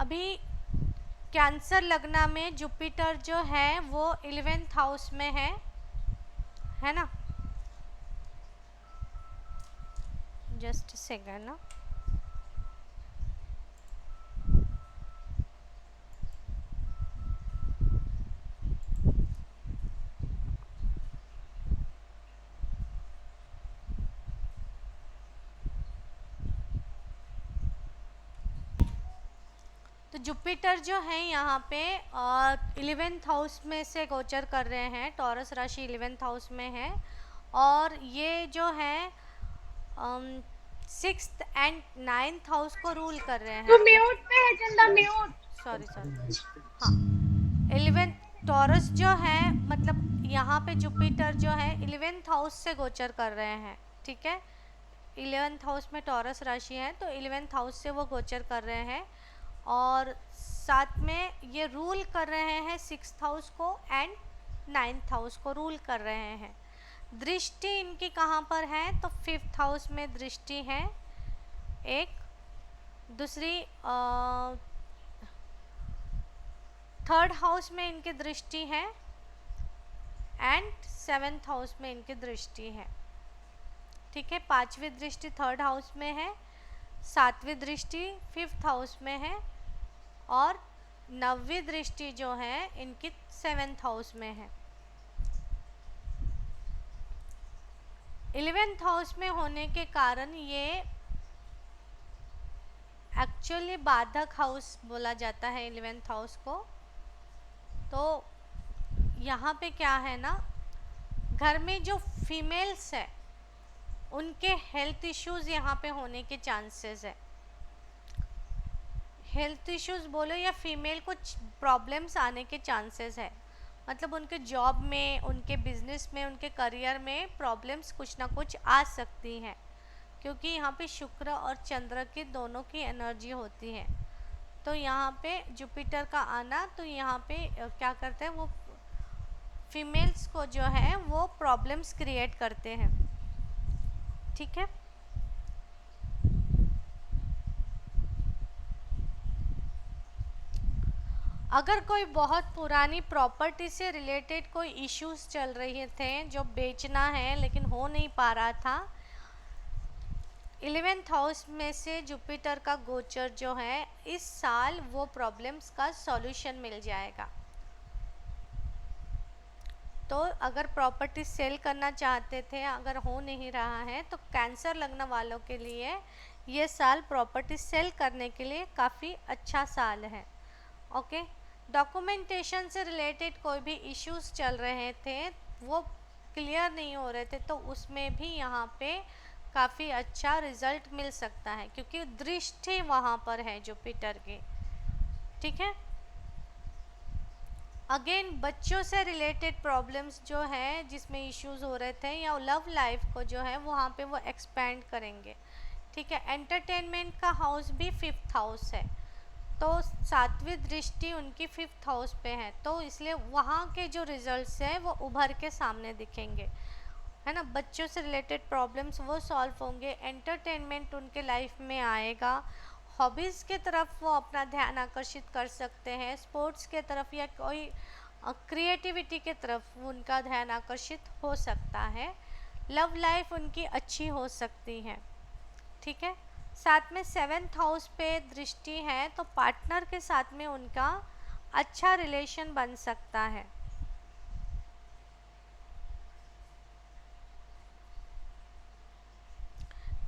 अभी कैंसर लगना में जुपिटर जो है वो 11th हाउस में है ना, जस्ट सेकंड ना, तो जुपिटर जो है यहाँ पे 11th हाउस में से गोचर कर रहे हैं, टॉरस राशि 11th हाउस में है, और ये जो है 6th एंड 9th हाउस को रूल कर रहे हैं। तो म्यूट पे है चंदा, म्यूट। सॉरी हाँ, 11th टॉरस जो है, मतलब यहाँ पे जुपिटर जो है 11th हाउस से गोचर कर रहे हैं, ठीक है। 11th हाउस में टॉरस राशि है, तो 11th हाउस से वो गोचर कर रहे हैं, और साथ में ये रूल कर रहे हैं 6th हाउस को एंड 9th हाउस को रूल कर रहे हैं। दृष्टि इनकी कहाँ पर है, तो 5th हाउस में दृष्टि है एक, दूसरी 3rd हाउस में इनकी दृष्टि है, एंड 7th हाउस में इनकी दृष्टि है, ठीक है। 5वीं दृष्टि 3rd हाउस में है, 7वीं दृष्टि 5th हाउस में है, और 9वीं दृष्टि जो है इनकी 7th हाउस में है। 11th हाउस में होने के कारण ये एक्चुअली बाधक हाउस बोला जाता है 11th हाउस को। तो यहाँ पे क्या है ना, घर में जो फीमेल्स है उनके हेल्थ इश्यूज यहाँ पे होने के चांसेस है। हेल्थ इश्यूज बोलो या फीमेल को प्रॉब्लम्स आने के चांसेस है, मतलब उनके जॉब में, उनके बिजनेस में, उनके करियर में प्रॉब्लम्स कुछ ना कुछ आ सकती हैं, क्योंकि यहाँ पे शुक्र और चंद्र की दोनों की एनर्जी होती है। तो यहाँ पे जुपिटर का आना, तो यहाँ पे क्या करते हैं, वो फीमेल्स को जो है वो प्रॉब्लम्स क्रिएट करते हैं, ठीक है। अगर कोई बहुत पुरानी प्रॉपर्टी से रिलेटेड कोई इश्यूज चल रहे थे जो बेचना है लेकिन हो नहीं पा रहा था, 11th हाउस में से जुपिटर का गोचर जो है इस साल वो प्रॉब्लम्स का सॉल्यूशन मिल जाएगा। तो अगर प्रॉपर्टी सेल करना चाहते थे, अगर हो नहीं रहा है, तो कैंसर लगने वालों के लिए ये साल प्रॉपर्टी सेल करने के लिए काफ़ी अच्छा साल है, ओके। डॉक्यूमेंटेशन से रिलेटेड कोई भी इश्यूज चल रहे थे, वो क्लियर नहीं हो रहे थे, तो उसमें भी यहाँ पे काफ़ी अच्छा रिजल्ट मिल सकता है, क्योंकि दृष्टि वहाँ पर है जुपिटर की, ठीक है। अगेन बच्चों से रिलेटेड प्रॉब्लम्स जो है जिसमें इश्यूज हो रहे थे, या लव लाइफ को जो है वहाँ पे वो एक्सपेंड करेंगे, ठीक है। एंटरटेनमेंट का हाउस भी 5th हाउस है, तो 7वीं दृष्टि उनकी 5th हाउस पे है, तो इसलिए वहाँ के जो रिजल्ट्स हैं वो उभर के सामने दिखेंगे, है ना। बच्चों से रिलेटेड प्रॉब्लम्स वो सॉल्व होंगे, एंटरटेनमेंट उनके लाइफ में आएगा, हॉबीज़ के तरफ वो अपना ध्यान आकर्षित कर सकते हैं, स्पोर्ट्स के तरफ या कोई क्रिएटिविटी के तरफ उनका ध्यान आकर्षित हो सकता है, लव लाइफ उनकी अच्छी हो सकती है, ठीक है। साथ में 7th हाउस पे दृष्टि है, तो पार्टनर के साथ में उनका अच्छा रिलेशन बन सकता है।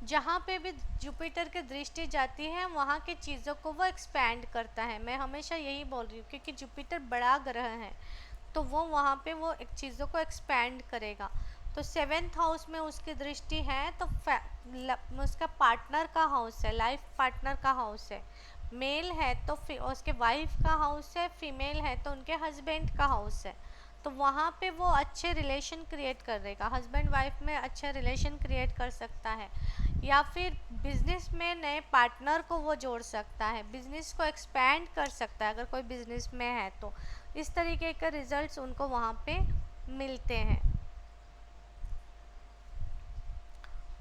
जहाँ पे भी जुपिटर की दृष्टि जाती है वहाँ की चीज़ों को वो एक्सपैंड करता है। मैं हमेशा यही बोल रही हूँ, क्योंकि जुपिटर बड़ा ग्रह है, तो वो वहाँ पे वो एक चीज़ों को एक्सपैंड करेगा। तो 7th हाउस में उसकी दृष्टि है, तो उसका पार्टनर का हाउस है, लाइफ पार्टनर का हाउस है। मेल है तो उसके वाइफ का हाउस है, फीमेल है तो उनके हस्बैंड का हाउस है, तो वहाँ पे वो अच्छे रिलेशन क्रिएट करेगा, हस्बैंड वाइफ में अच्छे रिलेशन क्रिएट कर सकता है, या फिर बिजनेस में नए पार्टनर को वो जोड़ सकता है, बिजनेस को एक्सपैंड कर सकता है अगर कोई बिजनेस में है तो। इस तरीके के रिजल्ट्स उनको वहाँ पे मिलते हैं।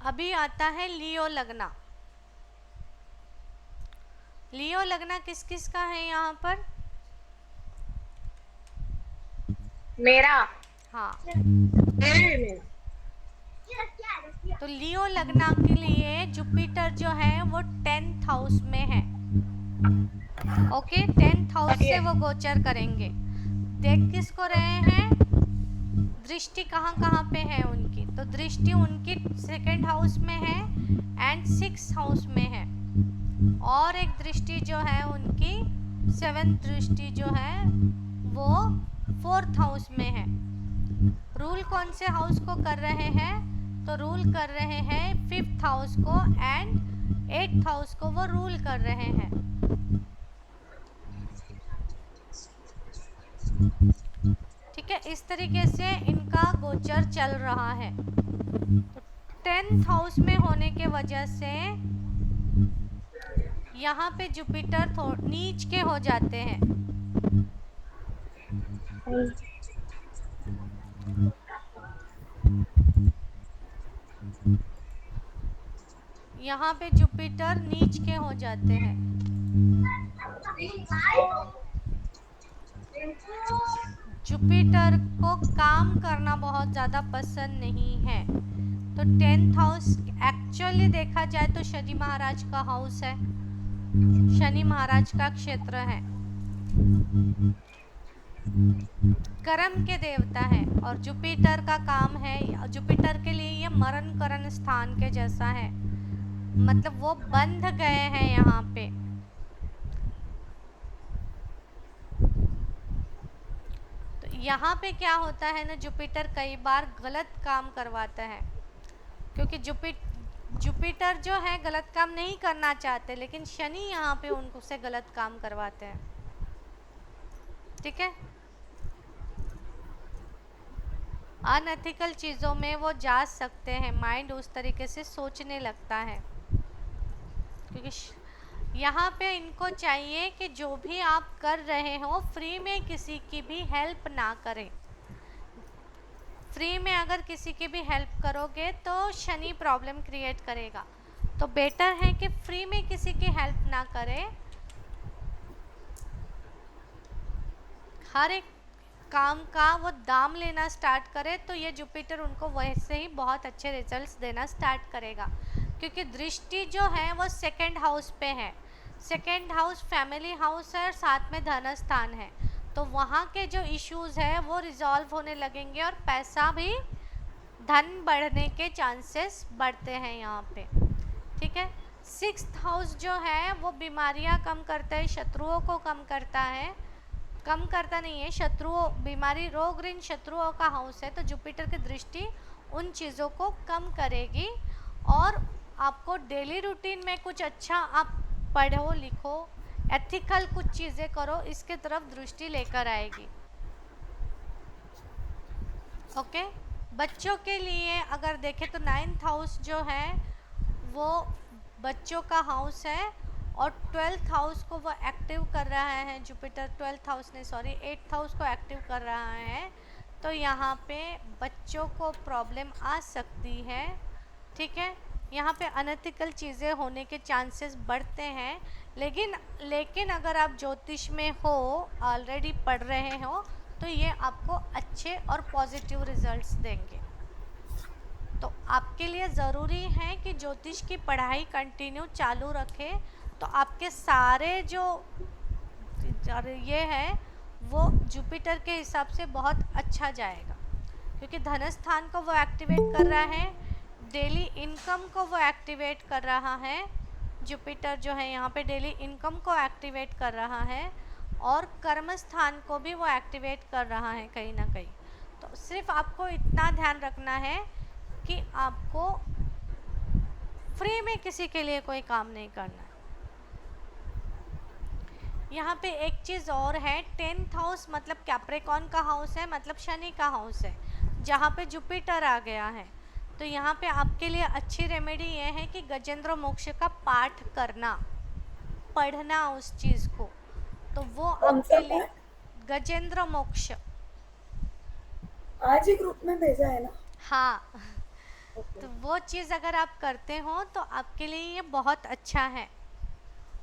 अभी आता है लियो लगना। लियो लगना किस किस का है यहाँ पर? मेरा। हाँ, मेरा। तो लियो लगना के लिए जुपिटर जो है वो 10th हाउस में है, ओके। 10th हाउस से वो गोचर करेंगे। देख किसको रहे हैं, दृष्टि कहाँ कहाँ पे है उनकी, तो दृष्टि उनकी 2nd हाउस में है एंड 6th हाउस में है, और एक दृष्टि जो है उनकी सेवंथ दृष्टि जो है वो 4th हाउस में है। रूल कौन से हाउस को कर रहे हैं? तो रूल कर रहे हैं 5th हाउस को एंड 8th हाउस को वो रूल कर रहे हैं। ठीक है, इस तरीके से इनका गोचर चल रहा है। तो 10th हाउस में होने के वजह से यहाँ पे जुपिटर नीच के हो जाते हैं। यहाँ पे जुपिटर नीच के हो जाते हैं। जुपिटर को काम करना बहुत ज़्यादा पसंद नहीं है। तो 10th हाउस एक्चुअली देखा जाए तो शनि महाराज का हाउस है, शनि महाराज का क्षेत्र है, कर्म के देवता है और जुपिटर का काम है। जुपिटर के लिए ये मरण करण स्थान के जैसा है, मतलब वो बंध गए हैं यहाँ पे। तो यहाँ पे क्या होता है ना, जुपिटर कई बार गलत काम करवाता है, क्योंकि जुपिटर जो है गलत काम नहीं करना चाहते, लेकिन शनि यहाँ पे उनको से गलत काम करवाते हैं। ठीक है, अनएथिकल चीज़ों में वो जा सकते हैं, माइंड उस तरीके से सोचने लगता है। क्योंकि यहाँ पे इनको चाहिए कि जो भी आप कर रहे हो फ्री में किसी की भी हेल्प ना करें। फ्री में अगर किसी की भी हेल्प करोगे तो शनि प्रॉब्लम क्रिएट करेगा। तो बेटर है कि फ्री में किसी की हेल्प ना करें, हर एक काम का वो दाम लेना स्टार्ट करे, तो ये जुपिटर उनको वैसे ही बहुत अच्छे रिजल्ट्स देना स्टार्ट करेगा। क्योंकि दृष्टि जो है वो 2nd हाउस पे है। 2nd हाउस फैमिली हाउस है और साथ में धन स्थान है, तो वहाँ के जो इश्यूज है वो रिजॉल्व होने लगेंगे और पैसा भी, धन बढ़ने के चांसेस बढ़ते हैं यहाँ पे। ठीक है, 6th हाउस जो है वो बीमारियाँ कम करता है, शत्रुओं को कम करता है, कम करता नहीं है, शत्रुओं, बीमारी, रोग ऋण शत्रुओं का हाउस है। तो जुपिटर की दृष्टि उन चीज़ों को कम करेगी और आपको डेली रूटीन में कुछ अच्छा आप पढ़ो लिखो, एथिकल कुछ चीज़ें करो, इसके तरफ दृष्टि लेकर आएगी। ओके, बच्चों के लिए अगर देखें तो 9th हाउस जो है वो बच्चों का हाउस है और 12th हाउस को वो एक्टिव कर रहा है जुपिटर। 12th हाउस ने, सॉरी, 8th हाउस को एक्टिव कर रहा है। तो यहाँ पे बच्चों को प्रॉब्लम आ सकती है। ठीक है, यहाँ पे अनएथिकल चीज़ें होने के चांसेस बढ़ते हैं, लेकिन अगर आप ज्योतिष में हो, ऑलरेडी पढ़ रहे हो, तो ये आपको अच्छे और पॉजिटिव रिजल्ट्स देंगे। तो आपके लिए ज़रूरी है कि ज्योतिष की पढ़ाई कंटिन्यू चालू रखें, तो आपके सारे जो ये है वो जुपिटर के हिसाब से बहुत अच्छा जाएगा। क्योंकि धन स्थान को वो एक्टिवेट कर रहा है, डेली इनकम को वो एक्टिवेट कर रहा है। जुपिटर जो है यहाँ पे डेली इनकम को एक्टिवेट कर रहा है और कर्म स्थान को भी वो एक्टिवेट कर रहा है कहीं ना कहीं। तो सिर्फ आपको इतना ध्यान रखना है कि आपको फ्री में किसी के लिए कोई काम नहीं करना है। यहाँ पे एक चीज़ और है, 10th हाउस मतलब कैप्रिकॉर्न का हाउस है, मतलब शनि का हाउस है, जहाँ पे जुपिटर आ गया है। तो यहाँ पे आपके लिए अच्छी रेमेडी ये है कि गजेंद्र मोक्ष का पाठ करना, पढ़ना उस चीज़ को, तो वो आपके लिए गजेंद्र मोक्ष आज ही ग्रुप में भेजा है ना। हाँ, तो वो चीज़ अगर आप करते हो तो आपके लिए ये बहुत अच्छा है।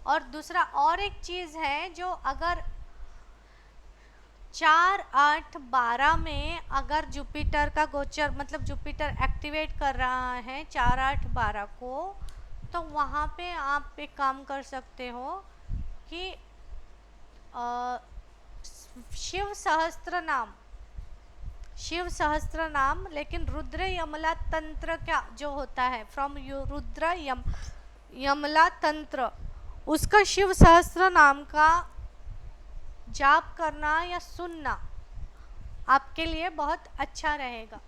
और दूसरा और एक चीज़ है, जो अगर 4, 8, 12 में अगर जुपिटर का गोचर, मतलब जुपिटर एक्टिवेट कर रहा है 4, 8, 12 को, तो वहाँ पे आप एक काम कर सकते हो कि शिव सहस्त्र नाम, लेकिन रुद्र यमला तंत्र का जो होता है, फ्रॉम रुद्र यमला तंत्र, उसका शिव सहस्त्र नाम का जाप करना या सुनना आपके लिए बहुत अच्छा रहेगा।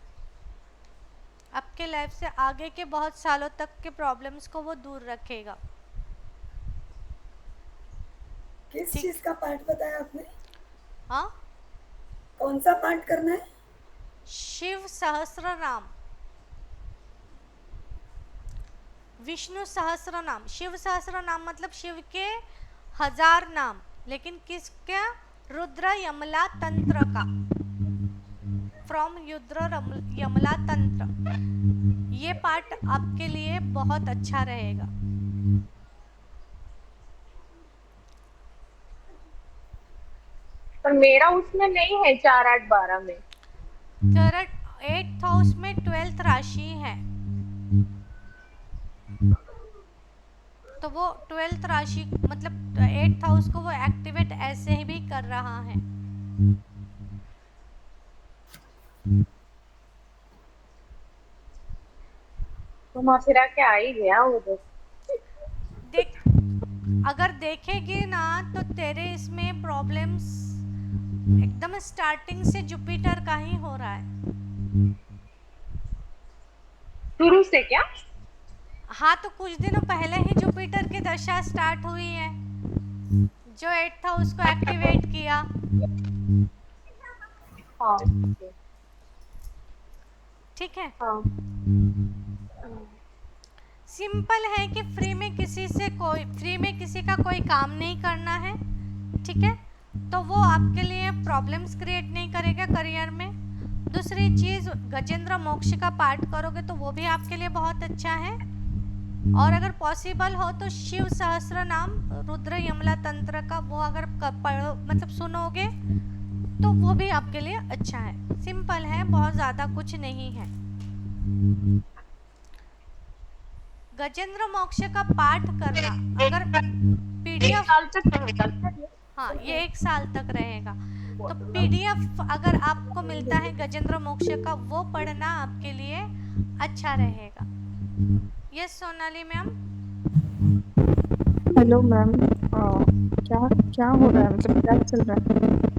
आपके लाइफ से आगे के बहुत सालों तक के प्रॉब्लम्स को वो दूर रखेगा। किस ठीक। चीज का पाठ बताया आपने? हाँ, कौन सा पाठ करना है? शिव सहस्त्र नाम, विष्णु सहस्त्र नाम। शिव सहस्त्र नाम मतलब शिव के 1000 नाम, लेकिन किसका? रुद्र यमला तंत्र का, फ्रॉम यमला तंत्र। ये पाठ आपके लिए बहुत अच्छा रहेगा। पर मेरा उसमें नहीं है 4 8 12 में। तेरा 8th हाउस में 12th राशि है, तो वो 12th राशि मतलब 8th हाउस को वो एक्टिवेट ऐसे ही भी कर रहा है। घुमा फिरा के आ ही गया वो तो। देख, अगर देखेगी ना तो तेरे इसमें प्रॉब्लम्स एकदम स्टार्टिंग से जुपिटर का ही हो रहा है। शुरू से क्या? हाँ, तो कुछ दिनों पहले ही जुपिटर की दशा स्टार्ट हुई है, जो 8th हाउस को एक्टिवेट किया। हाँ ठीक है, हाँ। सिंपल है कि फ्री में किसी का कोई काम नहीं करना है। ठीक है, तो वो आपके लिए प्रॉब्लम्स क्रिएट नहीं करेगा करियर में। दूसरी चीज, गजेंद्र मोक्ष का पाठ करोगे तो वो भी आपके लिए बहुत अच्छा है। और अगर पॉसिबल हो तो शिव सहस्त्र नाम, रुद्र यमला तंत्र का वो अगर पढ़ो मतलब सुनोगे तो वो भी आपके लिए अच्छा है। सिंपल है, बहुत ज़्यादा कुछ नहीं है। गजेंद्र मोक्ष का पाठ करना, अगर एक पीडीएफ, साल तक रहेगा क्या ये? हाँ ये 1 साल तक रहेगा, तो पीडीएफ अगर आपको मिलता है गजेंद्र मोक्ष का, वो पढ़ना आपके लिए अच्छा रहेगा। Yes Sonali ma'am. Hello ma'am, क्या क्या हो रहा है, मतलब क्या चल रहा है?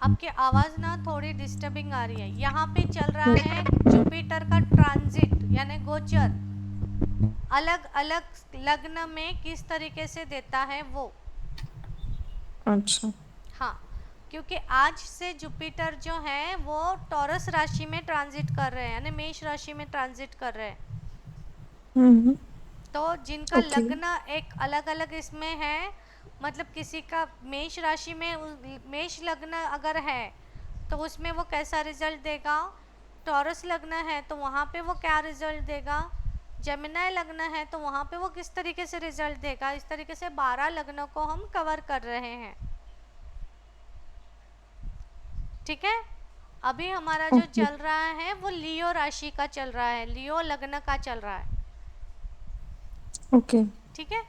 आपकी आवाज़ ना थोड़ी डिस्टर्बिंग आ रही है। यहाँ पे चल रहा है जुपिटर का ट्रांजिट यानी गोचर, अलग अलग लग्न में किस तरीके से देता है वो। अच्छा। हाँ, क्योंकि आज से जुपिटर जो है वो टॉरस राशि में ट्रांजिट कर रहे हैं, यानी मेष राशि में ट्रांजिट कर रहे हैं। हम्म। तो जिनका ओके। लग्न एक अलग अलग इसमें है, मतलब किसी का मेष राशि में मेष लग्न अगर है तो उसमें वो कैसा रिजल्ट देगा, टॉरस लग्न है तो वहाँ पे वो क्या रिजल्ट देगा, जेमिनी लग्न है तो वहाँ पे वो किस तरीके से रिजल्ट देगा। इस तरीके से 12 लग्नों को हम कवर कर रहे हैं। ठीक है, अभी हमारा जो ओके। चल रहा है वो लियो राशि का चल रहा है, लियो लग्न का चल रहा है। ओके। ठीक है,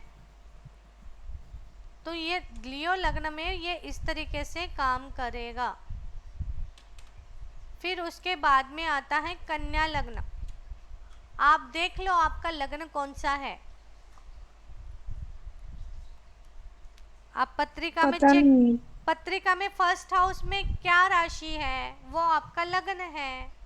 तो ये लियो लग्न में ये इस तरीके से काम करेगा। फिर उसके बाद में आता है कन्या लग्न। आप देख लो आपका लग्न कौन सा है, आप पत्रिका में पता चेक, नहीं। पत्रिका में फर्स्ट हाउस में क्या राशि है वो आपका लग्न है।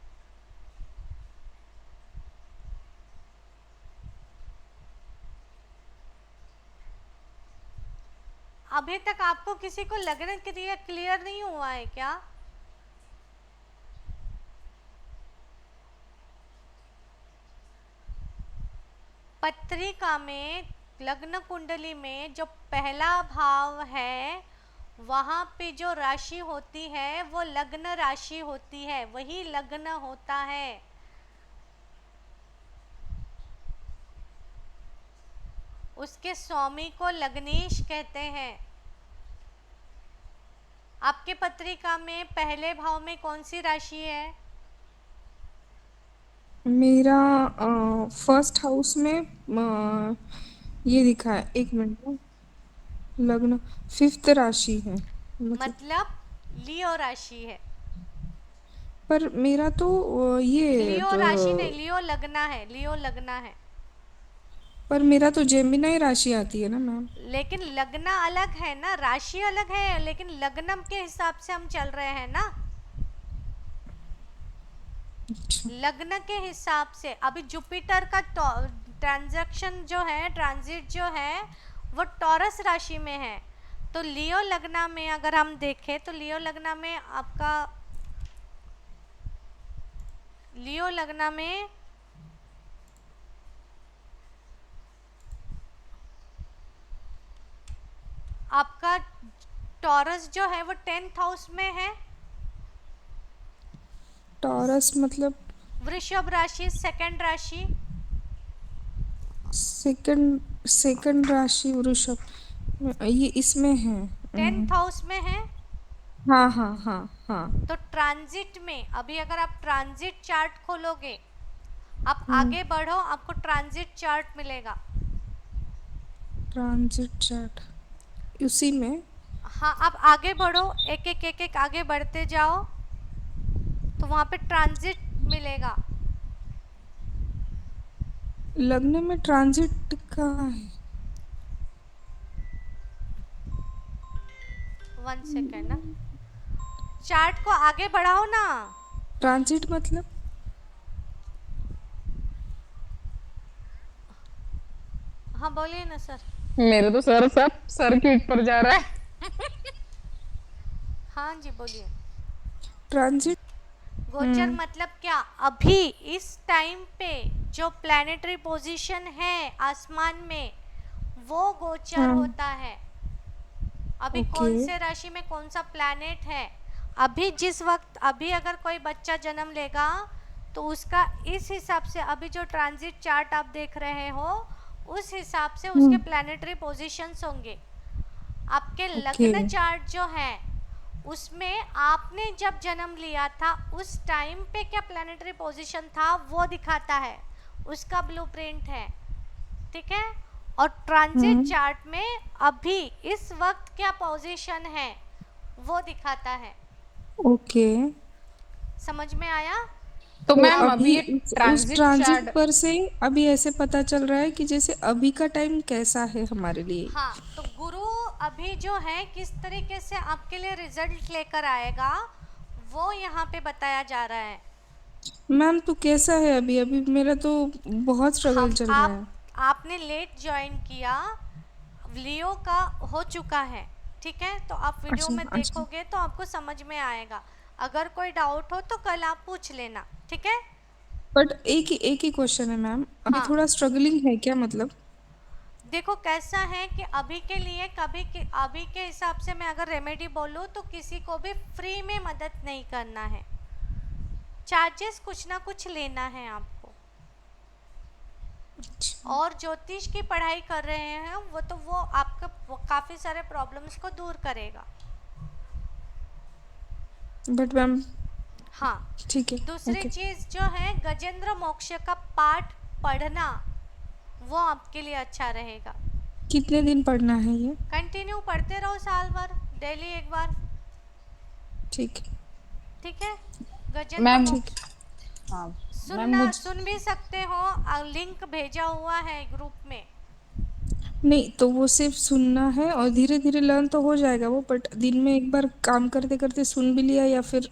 अभी तक आपको किसी को लग्न क्लियर नहीं हुआ है क्या? पत्रिका में लग्न कुंडली में जो पहला भाव है वहाँ पे जो राशि होती है वो लग्न राशि होती है, वही लग्न होता है। उसके स्वामी को लग्नेश कहते हैं। आपके पत्रिका में पहले भाव में कौन सी राशि है? मेरा फर्स्ट हाउस में ये दिखा है, एक मिनट, लग्न 5th राशि है, मतलब लियो राशि है। पर मेरा तो, ये लियो राशि नहीं, लियो लगना है, लियो लगना है। पर मेरा तो जेमिनी राशि आती है ना मैम। लेकिन लग्न अलग है ना, राशि अलग है, लेकिन लग्नम के हिसाब से हम चल रहे हैं ना, अच्छा। लग्न के हिसाब से। अभी जुपिटर का ट्रांजैक्शन जो है, ट्रांजिट जो है, वो टॉरस राशि में है। तो लियो लग्न में अगर हम देखें तो लियो लग्न में आपका, लियो लग्न में आपका टॉरस जो है वो 10th हाउस में है। टॉरस मतलब वृषभ राशि सेकंड राशि, सेकंड सेकंड राशि वृषभ, ये इसमें है। 10th हाउस में है। हाँ हाँ हाँ हाँ। तो ट्रांजिट में अभी अगर आप ट्रांजिट चार्ट खोलोगे, आप आगे बढ़ो, आपको ट्रांजिट चार्ट मिलेगा। ट्रांजिट चार्ट उसी में। हाँ, आप आगे बढ़ो, एक एक एक एक आगे बढ़ते जाओ, तो वहाँ पे ट्रांजिट मिलेगा। लग्न में ट्रांजिट कहाँ है? 1 सेकेंड ना, चार्ट को आगे बढ़ाओ ना। ट्रांजिट मतलब हाँ बोलिए ना सर। मेरे तो सर सब सर्किट पर जा रहा है। हाँ जी बोलिए। ट्रांजिट। गोचर मतलब क्या? अभी इस टाइम पे जो प्लैनेटरी पोजीशन है आसमान में, वो गोचर हाँ। होता है। अभी ओके। कौन से राशि में कौन सा प्लैनेट है, अभी जिस वक्त, अभी अगर कोई बच्चा जन्म लेगा तो उसका इस हिसाब से, अभी जो ट्रांजिट चार्ट आप देख रहे हो उस हिसाब से उसके प्लैनेटरी पोजीशंस होंगे। आपके लग्न चार्ट जो है उसमें आपने जब जन्म लिया था उस टाइम पे क्या प्लैनेटरी पोजीशन था वो दिखाता है, उसका ब्लूप्रिंट है, ठीक है। और ट्रांजिट चार्ट में अभी इस वक्त क्या पोजीशन है वो दिखाता है। ओके। समझ में आया? तो मैम अभी अभी उस ट्रांजिट ट्रांजिट चार्ट पर से अभी ऐसे पता चल रहा है कि जैसे अभी का टाइम कैसा है हमारे लिए। हाँ, तो गुरु अभी जो है किस तरीके से आपके लिए रिजल्ट लेकर आएगा वो यहाँ पे बताया जा रहा है। मैम तो कैसा है अभी? अभी मेरा तो बहुत स्ट्रगल चल रहा है। आपने लेट ज्वाइन किया, लियो का हो चुका है, ठीक है। तो आप वीडियो अच्छा में अच्छा। देखोगे तो आपको समझ में आएगा। अगर कोई डाउट हो तो कल आप पूछ लेना, ठीक है। बट एक ही क्वेश्चन है मैम, अभी हाँ, थोड़ा स्ट्रगलिंग है क्या मतलब? देखो कैसा है कि अभी के लिए अभी के हिसाब से मैं अगर रेमेडी बोलूँ तो किसी को भी फ्री में मदद नहीं करना है, चार्जेस कुछ ना कुछ लेना है आपको। और ज्योतिष की पढ़ाई कर रहे हैं वो आपके काफ़ी सारे प्रॉब्लम्स को दूर करेगा। बट मैम हाँ, ठीक है। दूसरी ओके। चीज़ जो है गजेंद्र मोक्ष का पाठ पढ़ना, वो आपके लिए अच्छा रहेगा। कितने दिन पढ़ना है ये? कंटिन्यू पढ़ते रहो, साल भर, डेली एक बार, ठीक है। ठीक है। गजेंद्र मैम मोक्ष हाँ मैम सुन भी सकते हो, लिंक भेजा हुआ है ग्रुप में। नहीं तो वो सिर्फ सुनना है और धीरे धीरे लर्न तो हो जाएगा वो, बट दिन में एक बार काम करते करते सुन भी लिया या फिर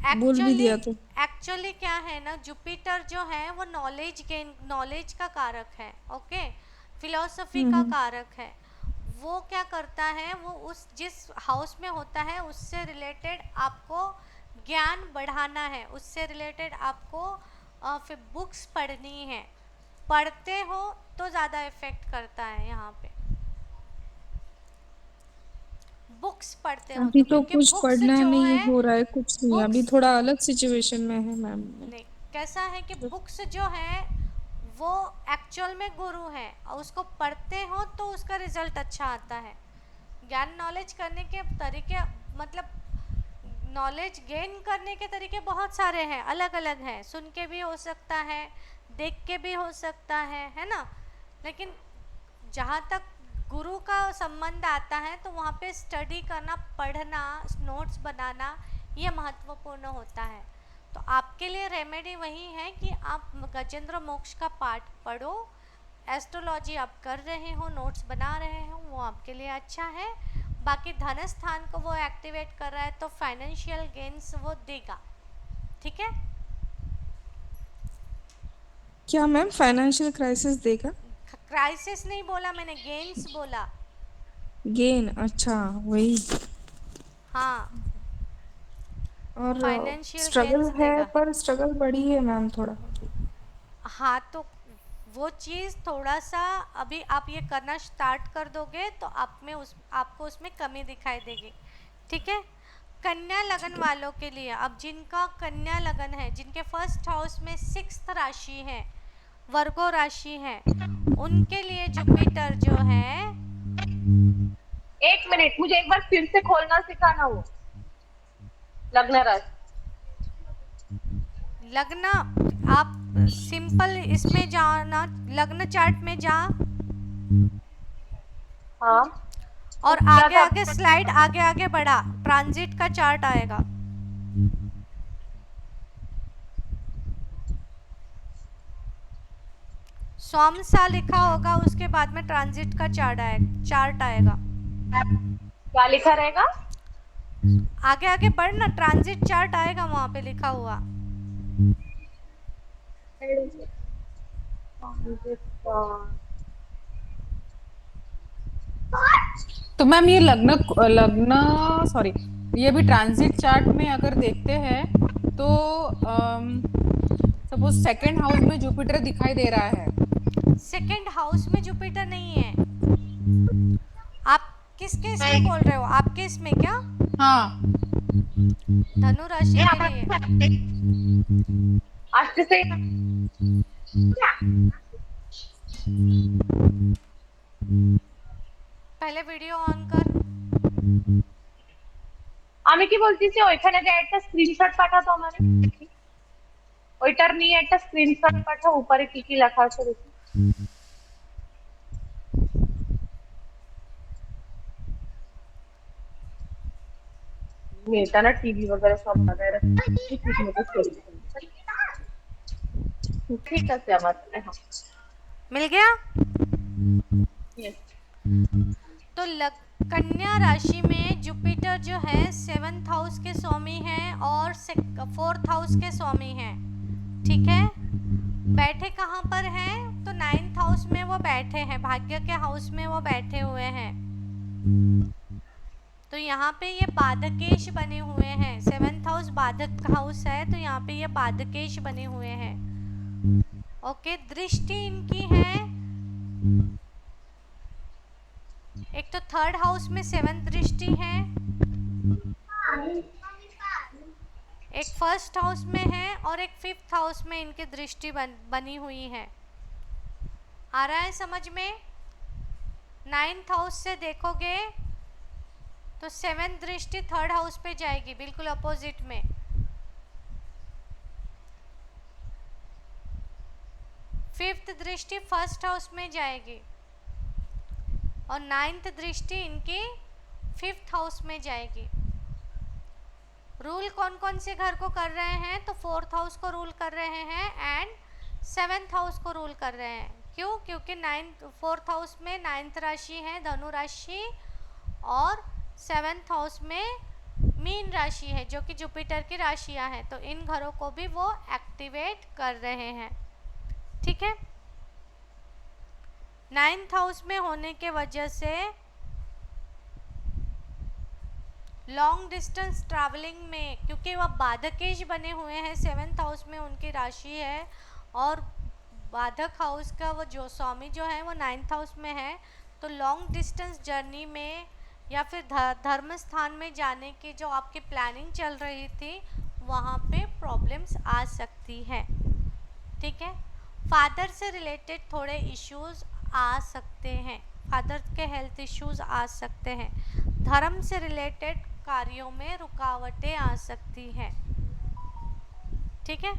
बोल भी एक्चुअली दिया तो। एक्चुअली क्या है ना, जुपिटर जो है वो नॉलेज का कारक है, ओके, फिलॉसफी का कारक है। वो क्या करता है, वो उस जिस हाउस में होता है उससे रिलेटेड आपको ज्ञान बढ़ाना है, उससे रिलेटेड आपको फिर बुक्स पढ़नी है। पढ़ते हो तो ज़्यादा इफेक्ट करता है यहाँ पे, बुक्स पढ़ते हो अभी तो, तो क्योंकि कुछ बुक्स पढ़ना जो नहीं है, हो रहा है, कुछ नहीं, अभी बुक्स थोड़ा अलग सिचुएशन में है मैम। नहीं, कैसा है कि बुक्स जो है वो एक्चुअल में गुरु है और उसको पढ़ते हो तो उसका रिजल्ट अच्छा आता है। ज्ञान नॉलेज करने के तरीके, मतलब नॉलेज गेन करने के तरीके बहुत सारे हैं, अलग अलग हैं। सुन के भी हो सकता है, देख के भी हो सकता है ना। लेकिन जहाँ तक गुरु का संबंध आता है तो वहाँ पे स्टडी करना, पढ़ना, नोट्स बनाना, ये महत्वपूर्ण होता है। तो आपके लिए रेमेडी वही है कि आप गजेंद्र मोक्ष का पाठ पढ़ो, एस्ट्रोलॉजी आप कर रहे हो, नोट्स बना रहे हो, वो आपके लिए अच्छा है। बाकी धन स्थान को वो एक्टिवेट कर रहा है तो फाइनेंशियल गेन्स वो देगा, ठीक है। क्या मैम फाइनेंशियल क्राइसिस देगा? क्राइसिस नहीं बोला मैंने, गेन्स बोला। गेन, अच्छा वही। हाँ, और फाइनेंशियल स्ट्रगल गेन्स है, देगा। पर स्ट्रगल बड़ी है मैम थोड़ा। हाँ, तो वो चीज़ थोड़ा सा अभी आप ये करना स्टार्ट कर दोगे तो आपको उसमें कमी दिखाई देगी, ठीक है। कन्या लगन वालों के लिए, अब जिनका कन्या लगन है, जिनके फर्स्ट हाउस में 6th राशि है, वर्गो राशि है, उनके लिए जुपिटर जो है। 1 मिनट, मुझे एक बार फिर से खोलना सिखाना वो लग्न राशि। लग्न, आप सिंपल इसमें जाना, लग्न चार्ट में जा हाँ, और क्या आगे था? आगे स्लाइड, आगे आगे बढ़ा, ट्रांजिट का चार्ट आएगा। स्वामसा लिखा होगा, उसके बाद में ट्रांजिट का चार्ट आएगा। क्या लिखा रहेगा? आगे आगे बढ़ना, ट्रांजिट चार्ट आएगा वहां पे लिखा हुआ। तो मैम ये लग्न लग्न सॉरी, ये भी ट्रांजिट चार्ट में अगर देखते हैं तो सपोज सेकंड हाउस में जुपिटर दिखाई दे रहा है। सेकंड हाउस में जुपिटर नहीं है। आप किसके इसमें बोल रहे हो? आपके इसमें क्या? हाँ, धनु राशि के लिए। अष्ट से पहले वीडियो ऑन कर। আমি কি বলতেছি, ওইখানে যে একটা স্ক্রিনশট পাঠাতো আমারে, ওইটার নিয়ে একটা স্ক্রিনশট পাঠাও, উপরে কি কি লেখা আছে দেখি। এটা না টিভি वगैरह সব লাগায় রাখছে, ঠিক মতো চলছে। ঠিক আছে আমার, হ্যাঁ। मिल गया? Yes। तो कन्या राशि में जुपिटर जो है 7th हाउस के स्वामी हैं और 4th हाउस के स्वामी हैं, ठीक है। बैठे कहाँ पर हैं? तो 9th हाउस में वो बैठे हैं, भाग्य के हाउस में वो बैठे हुए हैं। तो यहाँ पे ये बाधकेश बने हुए हैं। 7th हाउस बाधक हाउस है, तो यहाँ पे ये बाधकेश बने हुए हैं। ओके, दृष्टि इनकी है, एक तो 3rd हाउस में 7th दृष्टि है, एक 1st हाउस में है और एक 5th हाउस में इनकी दृष्टि बनी हुई है। आ रहा है समझ में? 9th हाउस से देखोगे तो 7th दृष्टि 3rd हाउस पे जाएगी, बिल्कुल अपोजिट में। 5th दृष्टि 1st हाउस में जाएगी और 9th दृष्टि इनकी 5th हाउस में जाएगी। रूल कौन कौन से घर को कर रहे हैं? तो 4th हाउस को रूल कर रहे हैं एंड 7th हाउस को रूल कर रहे हैं। क्यों? क्योंकि 4th हाउस में 9th राशि है, धनु राशि, और 7th हाउस में मीन राशि है, जो कि जुपिटर की राशियां हैं। तो इन घरों को भी वो एक्टिवेट कर रहे हैं, ठीक है। 9th हाउस में होने के वजह से लॉन्ग डिस्टेंस ट्रैवलिंग में, क्योंकि वह बाधकेश बने हुए हैं, 7th हाउस में उनकी राशि है और बाधक हाउस का वो जो स्वामी जो है वो 9th हाउस में है। तो लॉन्ग डिस्टेंस जर्नी में या फिर धर्म स्थान में जाने की जो आपकी प्लानिंग चल रही थी, वहाँ पे प्रॉब्लम्स आ सकती है, ठीक है। फादर से रिलेटेड थोड़े इश्यूज आ सकते हैं, फादर के हेल्थ इश्यूज आ सकते हैं। धर्म से रिलेटेड कार्यों में रुकावटें आ सकती हैं, ठीक है।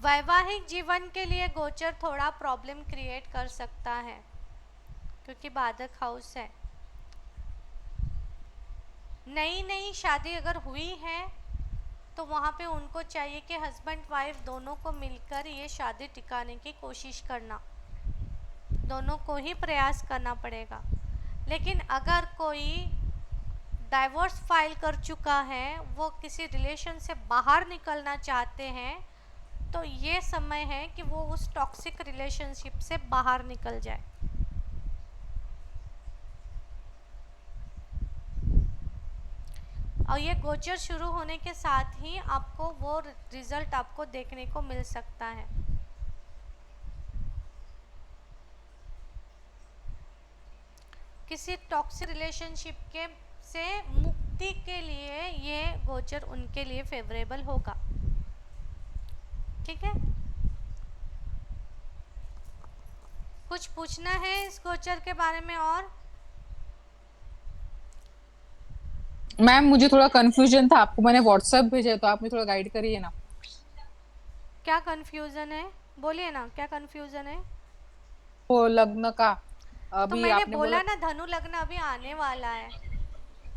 वैवाहिक जीवन के लिए गोचर थोड़ा प्रॉब्लम क्रिएट कर सकता है, क्योंकि बाधक हाउस है। नई नई शादी अगर हुई है तो वहाँ पे उनको चाहिए कि हस्बैंड वाइफ दोनों को मिलकर ये शादी टिकाने की कोशिश करना, दोनों को ही प्रयास करना पड़ेगा। लेकिन अगर कोई डाइवोर्स फाइल कर चुका है, वो किसी रिलेशन से बाहर निकलना चाहते हैं, तो ये समय है कि वो उस टॉक्सिक रिलेशनशिप से बाहर निकल जाए। और ये गोचर शुरू होने के साथ ही आपको वो रिजल्ट आपको देखने को मिल सकता है। किसी टॉक्सिक रिलेशनशिप के से मुक्ति के लिए ये गोचर उनके लिए फेवरेबल होगा। ठीक है, कुछ पूछना है इस गोचर के बारे में? और मैम मुझे थोड़ा कंफ्यूजन था, आपको मैंने व्हाट्सएप भेजा तो आप मुझे थोड़ा गाइड करिए ना। क्या कंफ्यूजन है, बोलिए ना, क्या कंफ्यूजन है? वो लग्न का तो अभी मैंने आपने बोला ना धनु लग्न अभी आने वाला है,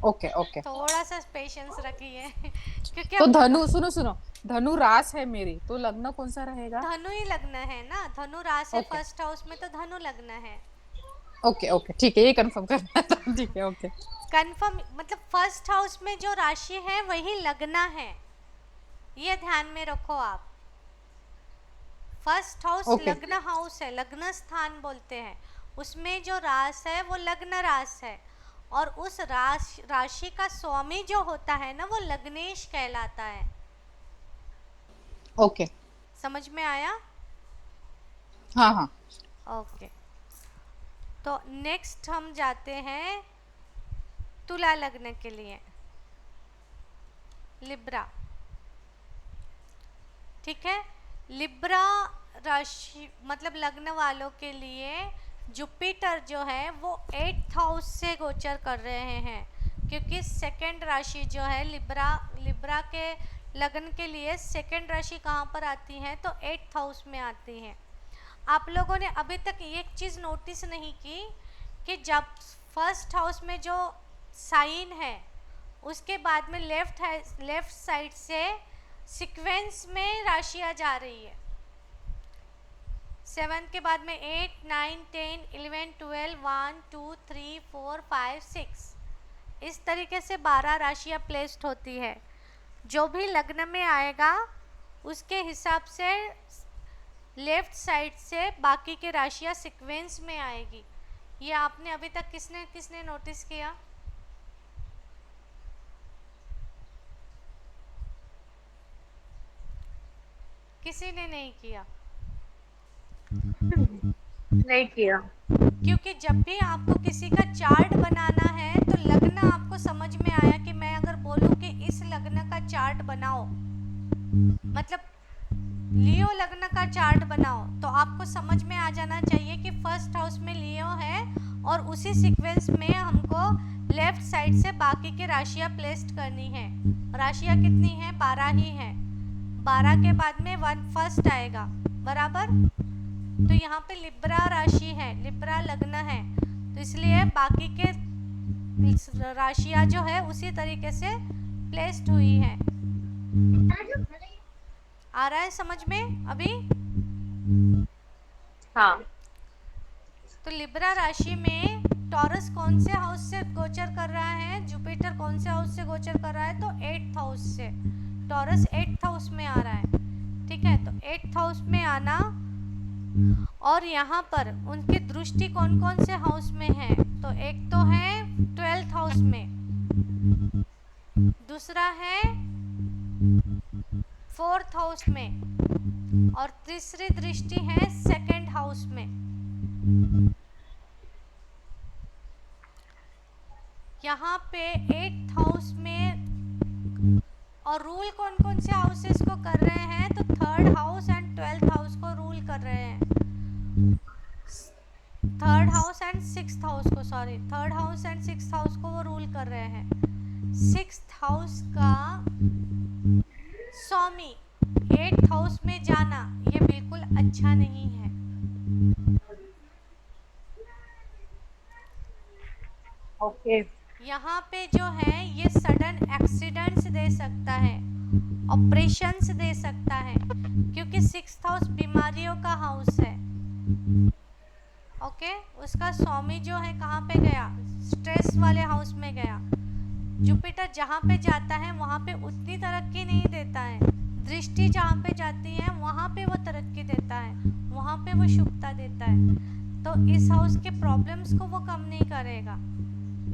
ओके ओके। थोड़ा सा पेशेंस रखिए क्योंकि तो अब धनु, सुनो सुनो, धनु रास है मेरी, तो लग्न कौन सा रहेगा? धनु ही लग्न है ना, धनु राशि है Okay. फर्स्ट हाउस में, तो धनु लग्न है। ओके ओके ठीक है, ये कंफर्म करना था। ठीक है ओके। कंफर्म मतलब फर्स्ट हाउस में जो राशि है वही लग्न है, ये ध्यान में रखो आप। First house Okay. लग्न हाउस है, लग्न स्थान बोलते हैं, उसमें जो रास है वो लग्न रास है, और उस राशि का स्वामी जो होता है ना वो लग्नेश कहलाता है। ओके समझ में आया? हाँ हाँ। ओके, तो नेक्स्ट हम जाते हैं तुला लग्न के लिए, लिब्रा। ठीक है, लिब्रा राशि मतलब लग्न वालों के लिए जुपिटर जो है वो 8th हाउस से गोचर कर रहे हैं, क्योंकि सेकंड राशि जो है लिब्रा के लग्न के लिए सेकंड राशि कहाँ पर आती है? तो 8th हाउस में आती है। आप लोगों ने अभी तक एक चीज़ नोटिस नहीं की कि जब फर्स्ट हाउस में जो साइन है उसके बाद में लेफ्ट साइड से सीक्वेंस में राशियाँ जा रही है। 7 के बाद में 8, 9, 10, 11, 12, 1, 2, 3, 4, 5, 6, इस तरीके से 12 राशियाँ प्लेस्ड होती है। जो भी लग्न में आएगा उसके हिसाब से लेफ्ट साइड से बाकी के राशियाँ सीक्वेंस में आएगी। ये आपने अभी तक किसने नोटिस किया? किसी ने नहीं किया? नहीं किया। क्योंकि जब भी आपको किसी का चार्ट बनाना है तो लग्न आपको समझ में आया कि मैं अगर बोलूं कि इस लग्न का चार्ट बनाओ, मतलब लियो लग्न का चार्ट बनाओ, तो आपको समझ में आ जाना चाहिए कि फर्स्ट हाउस में लियो है और उसी सीक्वेंस में हमको लेफ्ट साइड से बाकी के राशियाँ प्लेस्ड करनी है। राशियाँ कितनी हैं? 12 ही हैं। 12 के बाद में 1 फर्स्ट आएगा, बराबर। तो यहाँ पे लिब्रा राशि है, लिब्रा लग्न है, तो इसलिए बाकी के राशियाँ जो है उसी तरीके से प्लेस्ड हुई है। आ रहा है समझ में अभी? हाँ। तो लिब्रा राशि में टॉरस कौन से हाउस से गोचर कर रहा है? जुपिटर कौन से हाउस से गोचर कर रहा है? तो 8th हाउस से। टॉरस 8th हाउस में आ रहा है। ठीक है, तो 8th हाउस में आना, और यहाँ पर उनकी दृष्टि कौन कौन से हाउस में है? तो एक तो है 12th हाउस में, दूसरा है 4th हाउस में, और तीसरी दृष्टि है 2nd हाउस में। यहाँ पे 8th हाउस में, और रूल कौन कौन से हाउसेस को कर रहे हैं? तो 3rd house and 12th house को रूल कर रहे हैं। 3rd house and 6th house को, sorry, 3rd house and 6th house को वो रूल कर रहे हैं। 6th हाउस का स्वामी 8th हाउस में जाना ये बिल्कुल अच्छा नहीं है। ओके। यहाँ पे जो है ये सडन एक्सीडेंट्स दे सकता है, ऑपरेशंस दे सकता है, क्योंकि 6th हाउस बीमारियों का हाउस है। ओके, उसका स्वामी जो है कहाँ पे गया, स्ट्रेस वाले हाउस में गया। जुपिटर जहाँ पे जाता है वहाँ पे उतनी तरक्की नहीं देता है, दृष्टि जहाँ पे जाती है वहाँ पे वो तरक्की देता है, वहाँ पे वो शुभता देता है। तो इस हाउस के प्रॉब्लम्स को वो कम नहीं करेगा,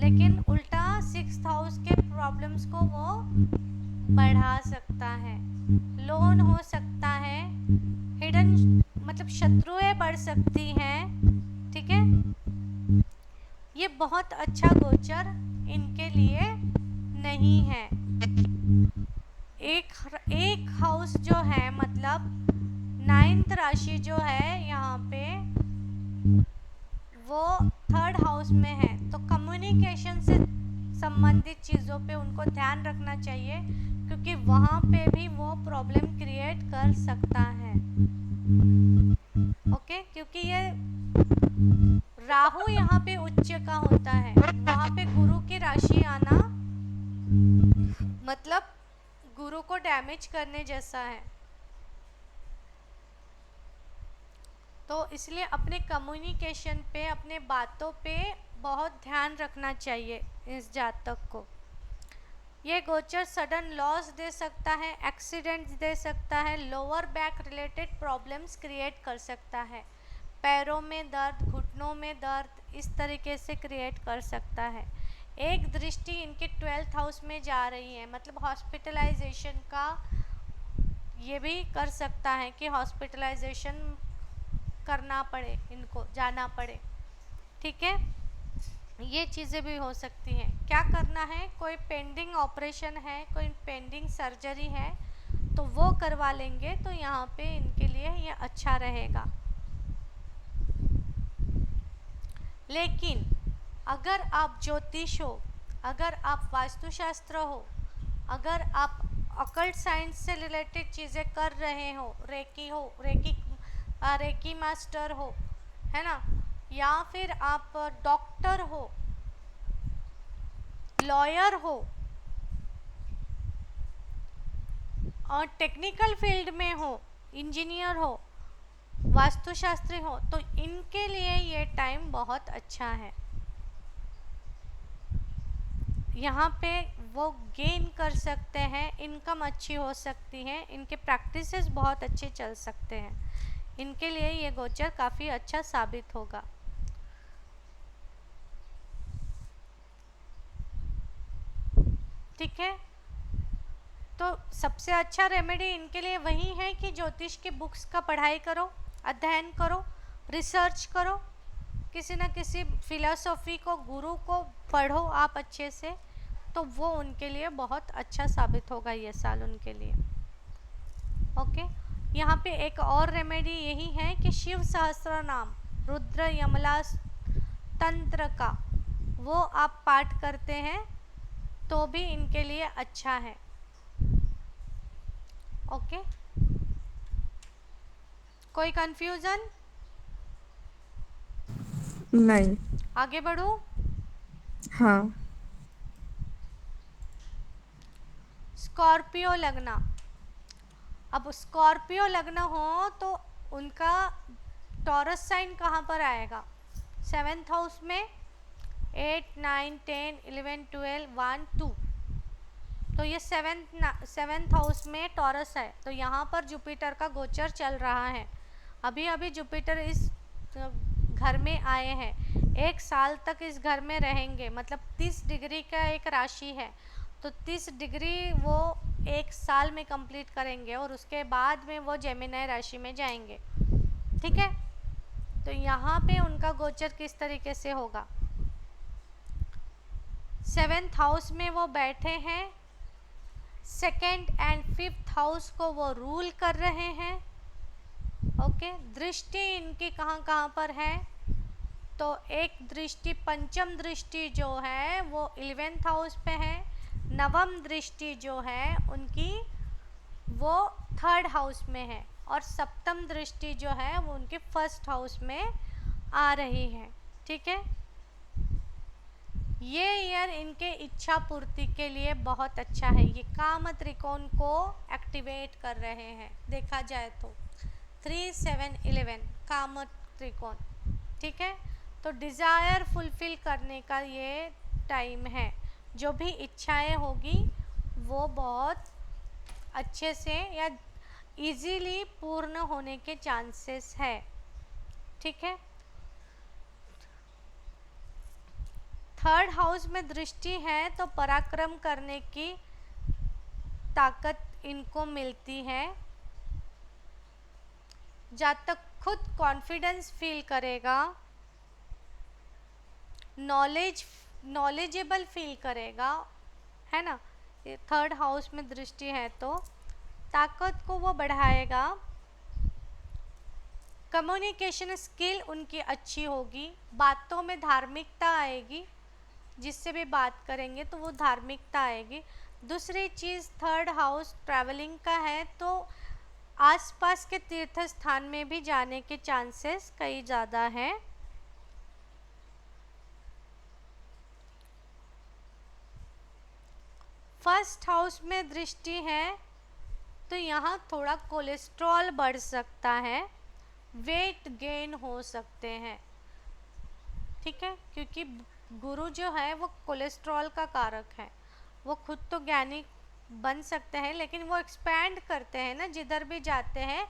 लेकिन उल्टा 6th हाउस के प्रॉब्लम्स को वो बढ़ा सकता है। लोन हो सकता है, हिडन मतलब शत्रुएं बढ़ सकती हैं, ठीक है। ये बहुत अच्छा गोचर इनके लिए नहीं है। एक हाउस जो है मतलब 9th राशि जो है यहाँ पे वो 3rd हाउस में है, तो कम्युनिकेशन से संबंधित चीज़ों पे उनको ध्यान रखना चाहिए, क्योंकि वहाँ पे भी वो प्रॉब्लम क्रिएट कर सकता है। ओके, क्योंकि ये राहु यहाँ पे उच्च का होता है, वहाँ पे गुरु की राशि आना मतलब गुरु को डैमेज करने जैसा है। तो इसलिए अपने कम्युनिकेशन पे, अपने बातों पे बहुत ध्यान रखना चाहिए इस जातक को। ये गोचर सडन लॉस दे सकता है, एक्सीडेंट्स दे सकता है, lower back related problems create कर सकता है, पैरों में दर्द, घुटनों में दर्द, इस तरीके से क्रिएट कर सकता है। एक दृष्टि इनके 12th हाउस में जा रही है, मतलब हॉस्पिटलाइजेशन का ये भी कर सकता है कि हॉस्पिटलाइजेशन करना पड़े, इनको जाना पड़े, ठीक है। ये चीज़ें भी हो सकती हैं। क्या करना है, कोई पेंडिंग ऑपरेशन है, कोई पेंडिंग सर्जरी है तो वो करवा लेंगे, तो यहाँ पे इनके लिए ये अच्छा रहेगा। लेकिन अगर आप ज्योतिष हो, अगर आप वास्तुशास्त्र हो, अगर आप अकल्ट साइंस से रिलेटेड चीज़ें कर रहे हो, रेकी मास्टर हो, है ना, या फिर आप डॉक्टर हो, लॉयर हो और टेक्निकल फील्ड में हो, इंजीनियर हो, वास्तुशास्त्री हो, तो इनके लिए ये टाइम बहुत अच्छा है। यहाँ पे वो गेन कर सकते हैं, इनकम अच्छी हो सकती है, इनके प्रैक्टिसेस बहुत अच्छे चल सकते हैं। इनके लिए ये गोचर काफ़ी अच्छा साबित होगा। ठीक है, तो सबसे अच्छा रेमेडी इनके लिए वही है कि ज्योतिष की बुक्स का पढ़ाई करो, अध्ययन करो, रिसर्च करो, किसी न किसी फिलॉसफी को, गुरु को पढ़ो आप अच्छे से, तो वो उनके लिए बहुत अच्छा साबित होगा ये साल उनके लिए। ओके, यहाँ पे एक और रेमेडी यही है कि शिव सहस्त्र नाम, रुद्र यमला तंत्र का वो आप पाठ करते हैं तो भी इनके लिए अच्छा है। ओके, कोई कंफ्यूजन? नहीं। आगे बढ़ूं? हाँ। स्कॉर्पियो लग्न। अब स्कॉर्पियो लग्न हो तो उनका टॉरस साइन कहाँ पर आएगा? 7th हाउस में 8, 9, 10, 11, 12, 1, 2, तो ये 7th हाउस में टॉरस है, तो यहाँ पर जुपिटर का गोचर चल रहा है। अभी अभी जुपिटर इस घर में आए हैं, 1 साल तक इस घर में रहेंगे, मतलब 30 डिग्री का एक राशि है, तो 30 डिग्री वो 1 साल में कंप्लीट करेंगे और उसके बाद में वो जेमिनी राशि में जाएंगे। ठीक है, तो यहाँ पे उनका गोचर किस तरीके से होगा? 7th हाउस में वो बैठे हैं, 2nd एंड 5th हाउस को वो रूल कर रहे हैं। ओके, दृष्टि इनकी कहाँ कहाँ पर है? तो एक दृष्टि, पंचम दृष्टि जो है वो 11th हाउस पे है, नवम दृष्टि जो है उनकी वो 3rd हाउस में है, और सप्तम दृष्टि जो है वो उनके 1st हाउस में आ रही है। ठीक है, ये ईयर इनके इच्छा पूर्ति के लिए बहुत अच्छा है। ये काम त्रिकोण को एक्टिवेट कर रहे हैं देखा जाए तो 3, 7, 11 काम त्रिकोण, ठीक है। तो डिज़ायर फुलफिल करने का ये टाइम है। जो भी इच्छाएं होगी वो बहुत अच्छे से या इजीली पूर्ण होने के चांसेस है, ठीक है। थर्ड हाउस में दृष्टि है तो पराक्रम करने की ताकत इनको मिलती है। जातक खुद कॉन्फिडेंस फील करेगा, नॉलेजेबल फील करेगा, है ना। थर्ड हाउस में दृष्टि है तो ताकत को वो बढ़ाएगा। कम्युनिकेशन स्किल उनकी अच्छी होगी, बातों में धार्मिकता आएगी, जिससे भी बात करेंगे तो वो धार्मिकता आएगी। दूसरी चीज़ थर्ड हाउस ट्रैवलिंग का है तो आसपास के तीर्थ स्थान में भी जाने के चांसेस कई ज़्यादा हैं। फर्स्ट हाउस में दृष्टि है तो यहाँ थोड़ा कोलेस्ट्रॉल बढ़ सकता है, वेट गेन हो सकते हैं, ठीक है। क्योंकि गुरु जो है वो कोलेस्ट्रॉल का कारक है। वो खुद तो ज्ञानी बन सकते हैं लेकिन वो एक्सपैंड करते हैं ना, जिधर भी जाते हैं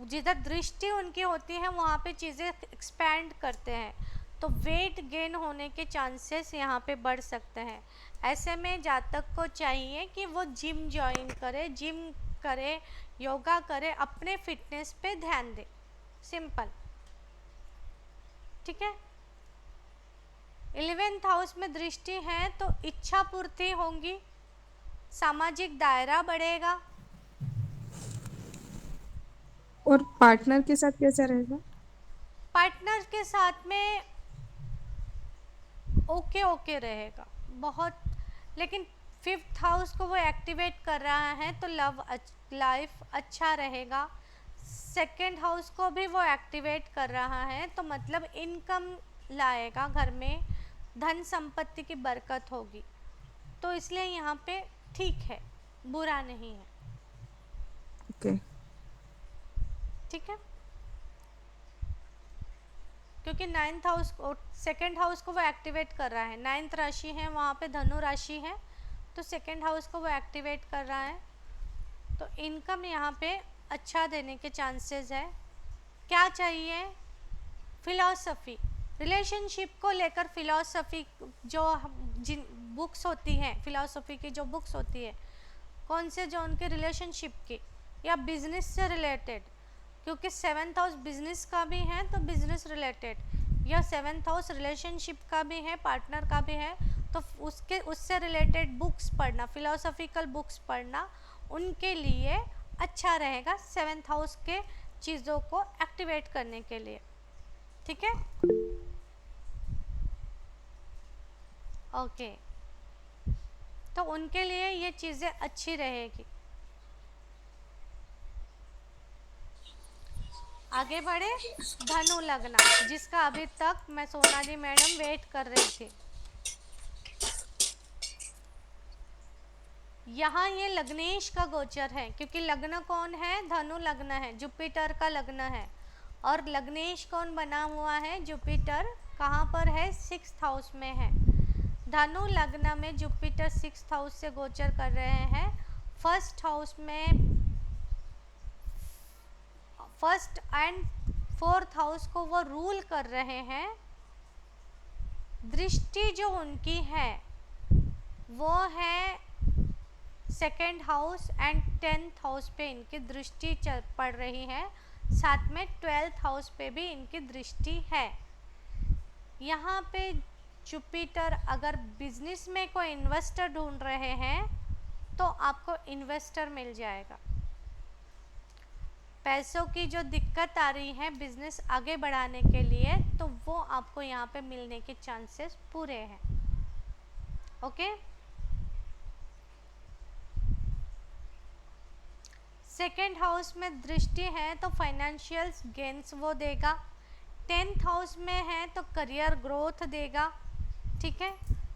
जिधर दृष्टि उनकी होती है वहाँ पे चीज़ें एक्सपैंड करते हैं, तो वेट गेन होने के चांसेस यहाँ पे बढ़ सकते हैं। ऐसे में जातक को चाहिए कि वो जिम ज्वाइन करे, योगा करे, अपने फिटनेस पे ध्यान दे, सिंपल, ठीक है। 11th हाउस में दृष्टि है तो इच्छा पूर्ति होंगी, सामाजिक दायरा बढ़ेगा। और पार्टनर के साथ कैसा रहेगा? पार्टनर के साथ में ओके रहेगा बहुत, लेकिन 5th हाउस को वो एक्टिवेट कर रहा है तो लव लाइफ अच्छा रहेगा। 2nd हाउस को भी वो एक्टिवेट कर रहा है तो मतलब इनकम लाएगा, घर में धन संपत्ति की बरकत होगी, तो इसलिए यहाँ पे ठीक है, बुरा नहीं है, ओके ठीक है। क्योंकि 9th हाउस को 2nd हाउस को वो एक्टिवेट कर रहा है, 9th राशि है वहाँ पे धनु राशि है तो 2nd हाउस को वो एक्टिवेट कर रहा है, तो इनकम यहाँ पे अच्छा देने के चांसेस है। क्या चाहिए? फिलॉसफी, रिलेशनशिप को लेकर फिलॉसफी जो जिन बुक्स होती हैं, फिलॉसफी की जो बुक्स होती है, कौन से, जो उनके रिलेशनशिप की या बिजनेस से रिलेटेड, क्योंकि 7th हाउस बिजनेस का भी है तो बिजनेस रिलेटेड, या 7th हाउस रिलेशनशिप का भी है, पार्टनर का भी है, तो उससे रिलेटेड बुक्स पढ़ना, फिलॉसफिकल बुक्स पढ़ना उनके लिए अच्छा रहेगा 7th हाउस के चीज़ों को एक्टिवेट करने के लिए, ठीक है। ओके, तो उनके लिए ये चीज़ें अच्छी रहेगी। आगे बढ़े, धनु लग्न, जिसका अभी तक मैं सोनाली मैडम वेट कर रही थी। यहाँ ये लग्नेश का गोचर है, क्योंकि लग्न कौन है? धनु लग्न है, जुपिटर का लग्न है, और लग्नेश कौन बना हुआ है? जुपिटर। कहाँ पर है? 6th हाउस में है। धनु लग्न में जुपिटर 6th हाउस से गोचर कर रहे हैं। 1st हाउस में 1st एंड 4th हाउस को वो रूल कर रहे हैं। दृष्टि जो उनकी है वो है 2nd house and 10th house पे इनकी दृष्टि पड़ रही है, साथ में 12th हाउस पे भी इनकी दृष्टि है। यहाँ पे जुपिटर, अगर बिजनेस में कोई इन्वेस्टर ढूंढ रहे हैं तो आपको इन्वेस्टर मिल जाएगा। पैसों की जो दिक्कत आ रही है बिजनेस आगे बढ़ाने के लिए, तो वो आपको यहाँ पे मिलने के चांसेस पूरे हैं, ओके। 2nd हाउस में दृष्टि है तो फाइनेंशियल गेन्स वो देगा। 10th हाउस में है तो करियर ग्रोथ देगा, ठीक है।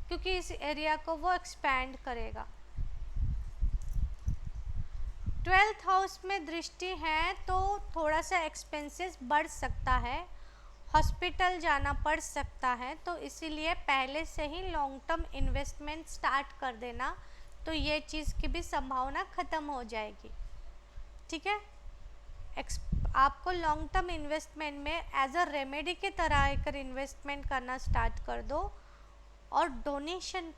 क्योंकि इस एरिया को वो एक्सपैंड करेगा। 12th हाउस में दृष्टि है तो थोड़ा सा एक्सपेंसेस बढ़ सकता है, हॉस्पिटल जाना पड़ सकता है, तो इसीलिए पहले से ही लॉन्ग टर्म इन्वेस्टमेंट स्टार्ट कर देना, तो ये चीज़ की भी संभावना ख़त्म हो जाएगी। ठीक है, आपको लॉन्ग टर्म इन्वेस्टमेंट में एज अ रेमेडी की तरह एक इन्वेस्टमेंट करना स्टार्ट कर दो और डोनेशन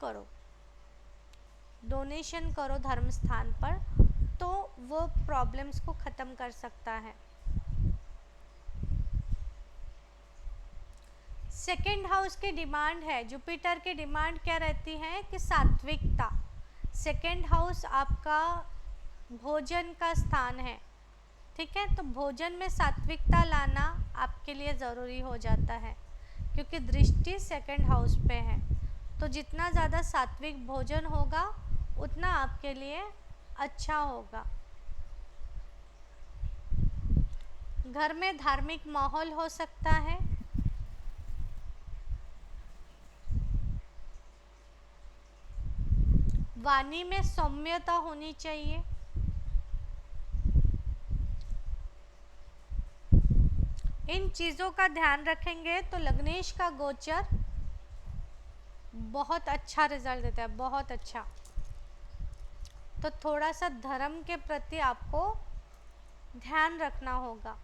करो धर्म स्थान पर, तो वो प्रॉब्लम्स को ख़त्म कर सकता है। सेकेंड हाउस की डिमांड है, जुपिटर की डिमांड क्या रहती है कि सात्विकता। सेकेंड हाउस आपका भोजन का स्थान है, ठीक है, तो भोजन में सात्विकता लाना आपके लिए ज़रूरी हो जाता है, क्योंकि दृष्टि सेकेंड हाउस पे है, तो जितना ज़्यादा सात्विक भोजन होगा उतना आपके लिए अच्छा होगा। घर में धार्मिक माहौल हो सकता है। वाणी में सौम्यता होनी चाहिए। इन चीज़ों का ध्यान रखेंगे तो लग्नेश का गोचर बहुत अच्छा रिजल्ट देता है, बहुत अच्छा। तो थोड़ा सा धर्म के प्रति आपको ध्यान रखना होगा।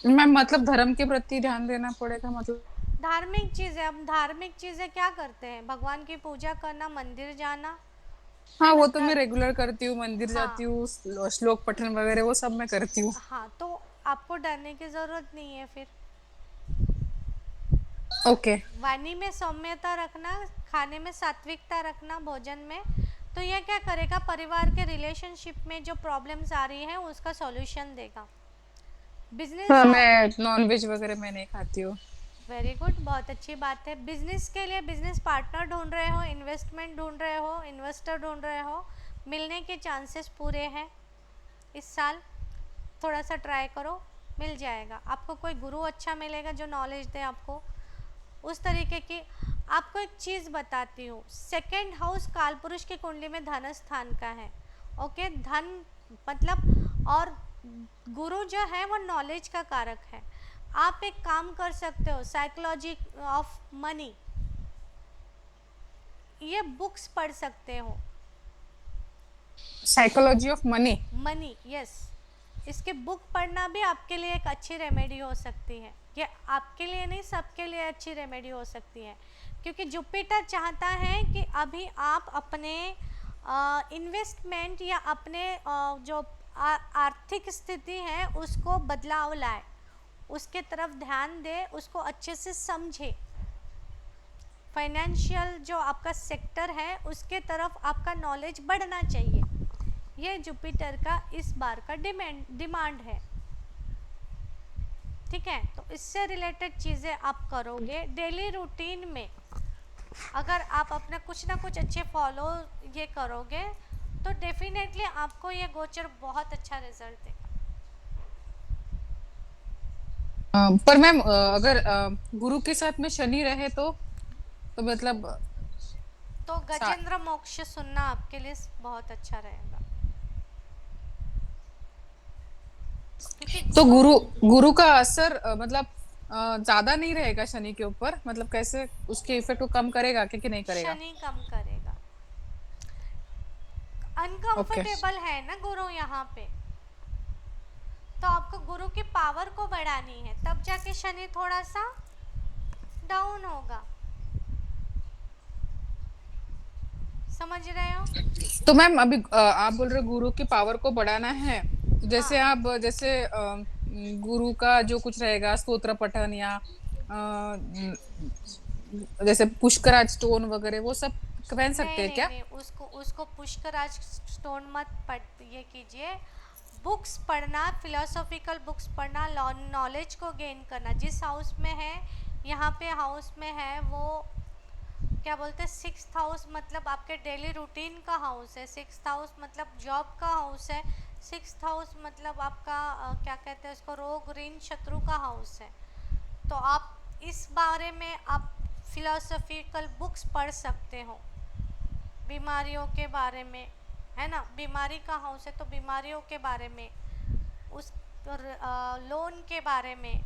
मैम मतलब धर्म के प्रति ध्यान देना पड़ेगा, मतलब धार्मिक चीज़ें, हम धार्मिक चीज़ें क्या करते हैं, भगवान की पूजा करना, मंदिर जाना। हाँ, है ना, वो तो मैं रेगुलर करती हूँ, मंदिर हाँ जाती हूँ, श्लोक पठन वगैरह वो सब मैं करती हूँ। हाँ, तो आपको डरने की ज़रूरत नहीं है फिर। ओके। वाणी में सौम्यता रखना, खाने में सात्विकता रखना, भोजन में, तो यह क्या करेगा, परिवार के रिलेशनशिप में जो प्रॉब्लम्स आ रही है उसका सॉल्यूशन देगा। बिजनेस, हाँ, मैं नॉनवेज वगैरह मैं नहीं खाती हूँ। वेरी गुड, बहुत अच्छी बात है। बिजनेस के लिए बिजनेस पार्टनर ढूंढ रहे हो, इन्वेस्टमेंट ढूंढ रहे हो, इन्वेस्टर ढूंढ रहे हो, मिलने के चांसेस पूरे हैं इस साल। थोड़ा सा ट्राई करो, मिल जाएगा आपको। कोई गुरु अच्छा मिलेगा जो नॉलेज दे आपको उस तरीके की। आपको एक चीज़ बताती हूँ, सेकेंड हाउस कालपुरुष की कुंडली में धन स्थान का है। ओके, धन मतलब, और गुरु जो है वो नॉलेज का कारक है। आप एक काम कर सकते हो, साइकोलॉजी ऑफ मनी, ये बुक्स पढ़ सकते हो। साइकोलॉजी ऑफ मनी, यस, इसके बुक पढ़ना भी आपके लिए एक अच्छी रेमेडी हो सकती है। ये आपके लिए नहीं, सबके लिए अच्छी रेमेडी हो सकती है, क्योंकि जुपिटर चाहता है कि अभी आप अपने इन्वेस्टमेंट या अपने जो आर्थिक स्थिति है उसको बदलाव लाए, उसके तरफ ध्यान दे, उसको अच्छे से समझे। फाइनेंशियल जो आपका सेक्टर है उसके तरफ आपका नॉलेज बढ़ना चाहिए। ये जुपिटर का इस बार का डिमांड है। ठीक है, तो इससे रिलेटेड चीज़ें आप करोगे डेली रूटीन में। अगर आप अपने कुछ ना कुछ अच्छे फॉलो ये करोगे तो डेफिनेटली आपको ये गोचर बहुत अच्छा रिजल्ट देगा। पर मैम अगर गुरु के साथ में शनि रहे तो मतलब तो गजेंद्र मोक्ष सुनना आपके लिए बहुत अच्छा रहेगा। तो गुरु का असर मतलब ज्यादा नहीं रहेगा शनि के ऊपर, मतलब कैसे उसके इफेक्ट को कम करेगा कि नहीं करेगा? शनि कम करेगा। अनकंफर्टेबल है ना गुरु यहाँ पे, तो आपको गुरु की पावर को बढ़ानी है, तब जाके शनि थोड़ा सा डाउन होगा। समझ रहे हो? तो मैम अभी आप बोल रहे गुरु की पावर को बढ़ाना है, तो जैसे हाँ। आप जैसे गुरु का जो कुछ रहेगा स्तोत्र पठन या जैसे पुष्कराज स्टोन वगैरह वो सब पहन सकते हैं क्या? नहीं, उसको पुष्कराज स्टोन मत ये कीजिए। बुक्स पढ़ना, फिलोसॉफिकल बुक्स पढ़ना, नॉलेज को गेन करना। जिस हाउस में है, यहाँ पे हाउस में है वो क्या बोलते हैं, 6th हाउस मतलब आपके डेली रूटीन का हाउस है। 6th हाउस मतलब जॉब का हाउस है। 6th हाउस मतलब आपका क्या कहते हैं उसको, रोग ऋण शत्रु का हाउस है। तो आप इस बारे में आप फिलोसॉफिकल बुक्स पढ़ सकते हो बीमारियों के बारे में, है ना। बीमारी का हाउस है तो बीमारियों के बारे में, उस लोन के बारे में,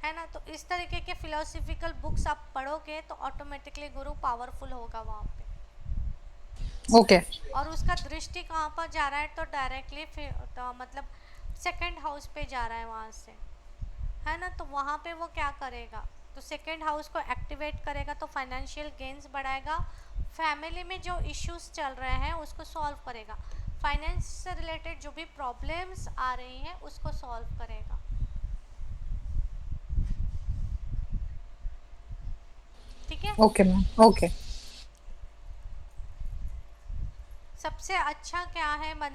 है ना। तो इस तरीके के फिलोसॉफिकल बुक्स आप पढ़ोगे तो ऑटोमेटिकली गुरु पावरफुल होगा वहाँ पे। ओके और उसका दृष्टि कहाँ पर जा रहा है तो डायरेक्टली तो मतलब सेकंड हाउस पे जा रहा है वहाँ से, है ना। तो वहाँ पे वो क्या करेगा, तो सेकंड हाउस को एक्टिवेट करेगा तो फाइनेंशियल गेन्स बढ़ाएगा, फैमिली में जो इश्यूज चल रहे हैं उसको सॉल्व करेगा, फाइनेंस से रिलेटेड जो भी प्रॉब्लम्स आ रही हैं उसको सॉल्व करेगा। ठीक है। Okay ma'am, okay. सबसे अच्छा क्या है मैं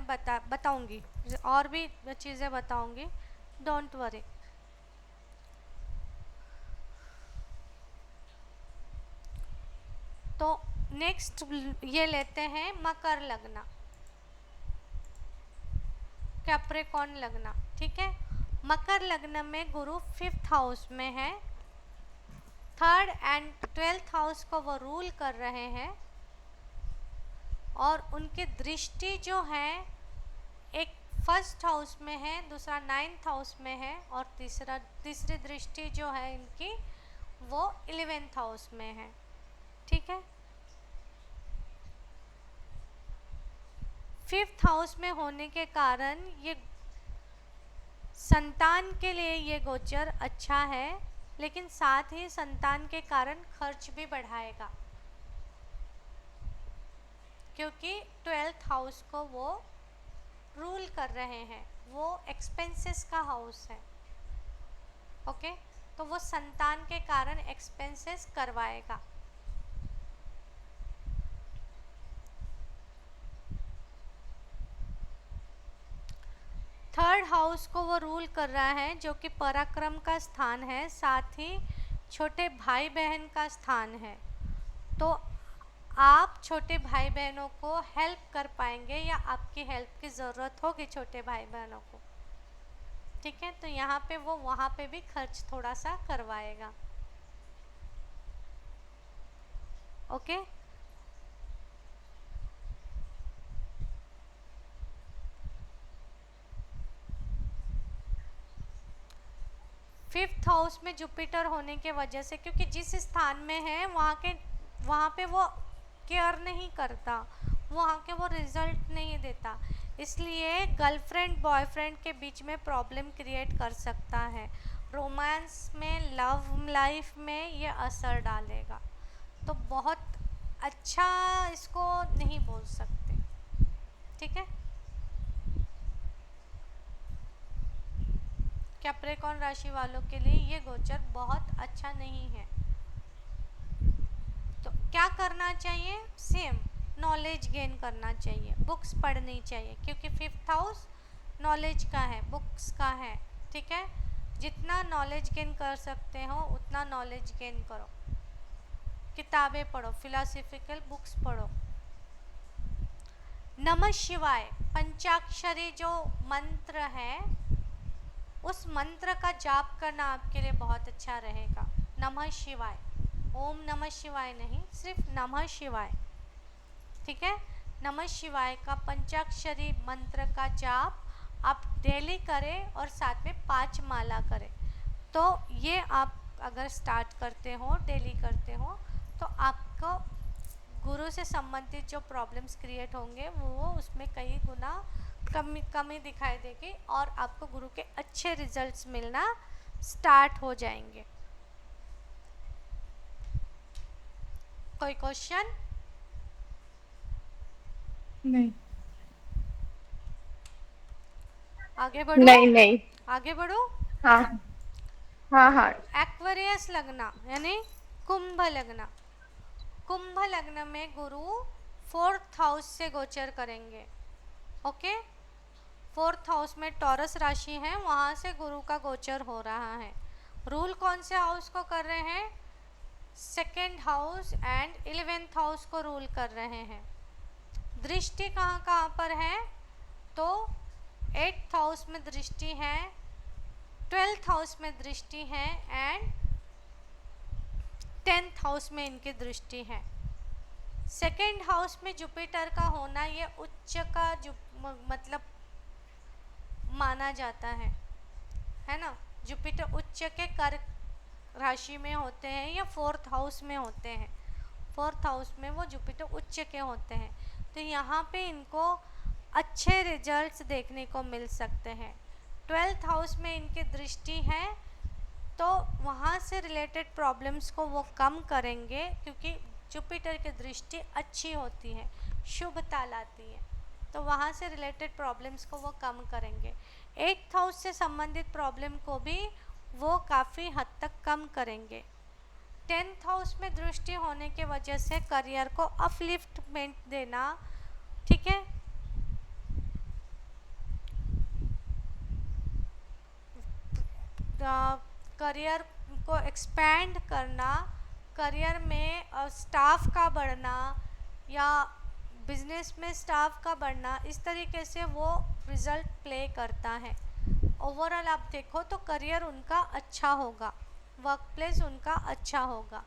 बताऊंगी, और भी चीज़ें बताऊंगी, डोंट वरी। तो नेक्स्ट ये लेते हैं मकर लग्न, कैप्रिकॉर्न लग्न। ठीक है। मकर लग्न में गुरु 5th हाउस में है, 3rd एंड 12th हाउस को वो रूल कर रहे हैं, और उनकी दृष्टि जो है एक 1st हाउस में है, दूसरा 9th हाउस में है, और तीसरी दृष्टि जो है इनकी वो 11th हाउस में है। ठीक है। 5th हाउस में होने के कारण ये संतान के लिए ये गोचर अच्छा है, लेकिन साथ ही संतान के कारण खर्च भी बढ़ाएगा, क्योंकि 12th हाउस को वो रूल कर रहे हैं, वो एक्सपेंसेस का हाउस है। ओके। तो वो संतान के कारण एक्सपेंसेस करवाएगा। थर्ड हाउस को वो रूल कर रहा है जो कि पराक्रम का स्थान है, साथ ही छोटे भाई बहन का स्थान है। तो आप छोटे भाई बहनों को हेल्प कर पाएंगे या आपकी हेल्प की ज़रूरत होगी छोटे भाई बहनों को। ठीक है। तो यहाँ पे वो वहाँ पे भी खर्च थोड़ा सा करवाएगा। ओके। फिफ्थ हाउस में जुपिटर होने के वजह से, क्योंकि जिस स्थान में है वहाँ पे वो केयर नहीं करता, वहाँ के वो रिजल्ट नहीं देता, इसलिए गर्लफ्रेंड बॉयफ्रेंड के बीच में प्रॉब्लम क्रिएट कर सकता है, रोमांस में, लव लाइफ में ये असर डालेगा। तो बहुत अच्छा इसको नहीं बोल सकते। ठीक है। कैप्रिकॉर्न राशि वालों के लिए ये गोचर बहुत अच्छा नहीं है। तो क्या करना चाहिए, सेम नॉलेज गेन करना चाहिए, बुक्स पढ़नी चाहिए, क्योंकि 5th हाउस नॉलेज का है, बुक्स का है। ठीक है। जितना नॉलेज गेन कर सकते हो उतना नॉलेज गेन करो, किताबें पढ़ो, फिलोसॉफिकल बुक्स पढ़ो। नमः शिवाय पंचाक्षरी जो मंत्र है उस मंत्र का जाप करना आपके लिए बहुत अच्छा रहेगा। नमः शिवाय, ओम नमः शिवाय नहीं, सिर्फ नमः शिवाय। ठीक है। नमः शिवाय का पंचाक्षरी मंत्र का जाप आप डेली करें और साथ में 5 माला करें। तो ये आप अगर स्टार्ट करते हो, डेली करते हो, तो आपको गुरु से संबंधित जो प्रॉब्लम्स क्रिएट होंगे वो उसमें कई गुना कमी दिखाई देगी और आपको गुरु के अच्छे रिजल्ट्स मिलना स्टार्ट हो जाएंगे। कोई क्वेश्चन? नहीं। आगे बढ़ो। नहीं। आगे बढ़ो। हाँ हाँ हाँ। एक्वेरियस लग्न यानी कुंभ लग्न। कुंभ लग्न में गुरु 4th हाउस से गोचर करेंगे। ओके। 4th हाउस में टॉरस राशि है, वहाँ से गुरु का गोचर हो रहा है। रूल कौन से हाउस को कर रहे हैं, 2nd house and 11th house को रूल कर रहे हैं। दृष्टि कहाँ कहाँ पर है, तो 8th हाउस में दृष्टि है, 12th हाउस में दृष्टि है, एंड 10th हाउस में इनकी दृष्टि है। सेकेंड हाउस में जुपिटर का होना ये उच्च का मतलब माना जाता है ना। जुपिटर उच्च के कर्क राशि में होते हैं या 4th हाउस में होते हैं। 4th हाउस में वो जुपिटर उच्च के होते हैं, तो यहाँ पे इनको अच्छे रिजल्ट्स देखने को मिल सकते हैं। 12th हाउस में इनकी दृष्टि है, तो वहाँ से रिलेटेड प्रॉब्लम्स को वो कम करेंगे, क्योंकि जुपिटर की दृष्टि अच्छी होती है, शुभता लाती है, तो वहाँ से रिलेटेड प्रॉब्लम्स को वो कम करेंगे। 8th हाउस से संबंधित प्रॉब्लम को भी वो काफ़ी हद तक कम करेंगे। 10th हाउस में दृष्टि होने के वजह से करियर को अपलिफ्टमेंट देना, ठीक है, करियर को एक्सपैंड करना, करियर में स्टाफ का बढ़ना या बिजनेस में स्टाफ का बढ़ना, इस तरीके से वो रिज़ल्ट प्ले करता है। ओवरऑल आप देखो तो करियर उनका अच्छा होगा, वर्क प्लेस उनका अच्छा होगा।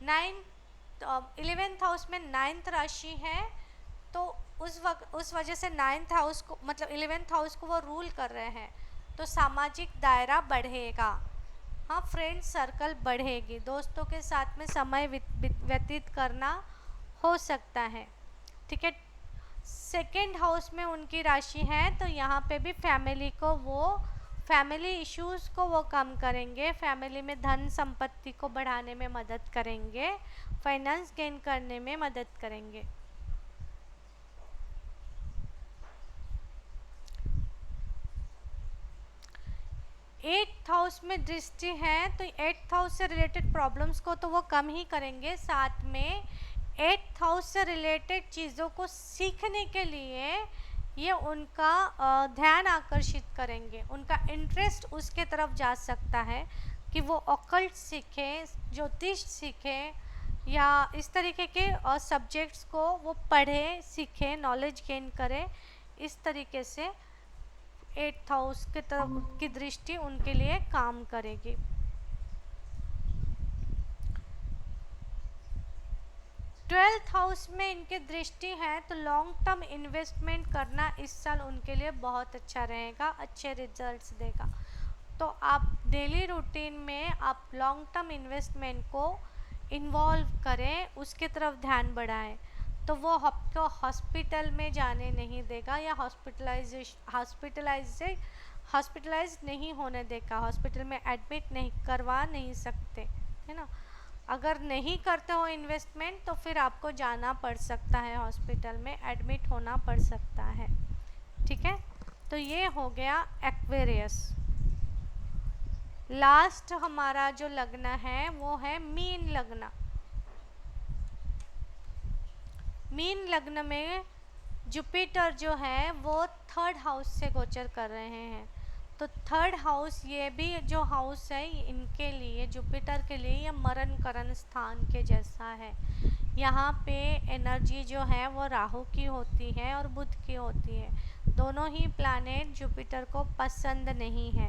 11th हाउस में 9th राशि है, तो उस वजह से 9th हाउस को मतलब 11th हाउस को वो रूल कर रहे हैं, तो सामाजिक दायरा बढ़ेगा, हाँ, फ्रेंड सर्कल बढ़ेगी, दोस्तों के साथ में समय व्यतीत करना हो सकता है, ठीक है। सेकेंड हाउस में उनकी राशि है, तो यहाँ पे भी फैमिली इश्यूज़ को वो कम करेंगे, फैमिली में धन संपत्ति को बढ़ाने में मदद करेंगे, फाइनेंस गेन करने में मदद करेंगे। एट्थ हाउस में दृष्टि है, तो 8th हाउस से रिलेटेड प्रॉब्लम्स को तो वो कम ही करेंगे, साथ में 8th हाउस से रिलेटेड चीज़ों को सीखने के लिए ये उनका ध्यान आकर्षित करेंगे, उनका इंटरेस्ट उसके तरफ जा सकता है कि वो ऑकल्ट सीखें, ज्योतिष सीखें या इस तरीके के सब्जेक्ट्स को वो पढ़ें, सीखें, नॉलेज गेन करें। इस तरीके से 8th हाउस की तरफ की दृष्टि उनके लिए काम करेगी। ट्वेल्थ हाउस में इनकी दृष्टि है, तो लॉन्ग टर्म इन्वेस्टमेंट करना इस साल उनके लिए बहुत अच्छा रहेगा, अच्छे रिजल्ट्स देगा। तो आप डेली रूटीन में आप लॉन्ग टर्म इन्वेस्टमेंट को इन्वॉल्व करें, उसके तरफ ध्यान बढ़ाएं, तो वो आपको हॉस्पिटल में जाने नहीं देगा या हॉस्पिटलाइज नहीं होने देगा, हॉस्पिटल में एडमिट नहीं करवा नहीं सकते, है ना। अगर नहीं करते हो इन्वेस्टमेंट तो फिर आपको जाना पड़ सकता है, हॉस्पिटल में एडमिट होना पड़ सकता है, ठीक है। तो ये हो गया एक्वेरियस। लास्ट हमारा जो लग्न है वो है मीन लग्न। मीन लग्न में जुपिटर जो है वो 3rd हाउस से गोचर कर रहे हैं, तो 3rd हाउस ये भी जो हाउस है इनके लिए, जुपिटर के लिए ये मरण करण स्थान के जैसा है। यहाँ पे एनर्जी जो है वो राहु की होती है और बुध की होती है, दोनों ही प्लैनेट जुपिटर को पसंद नहीं है,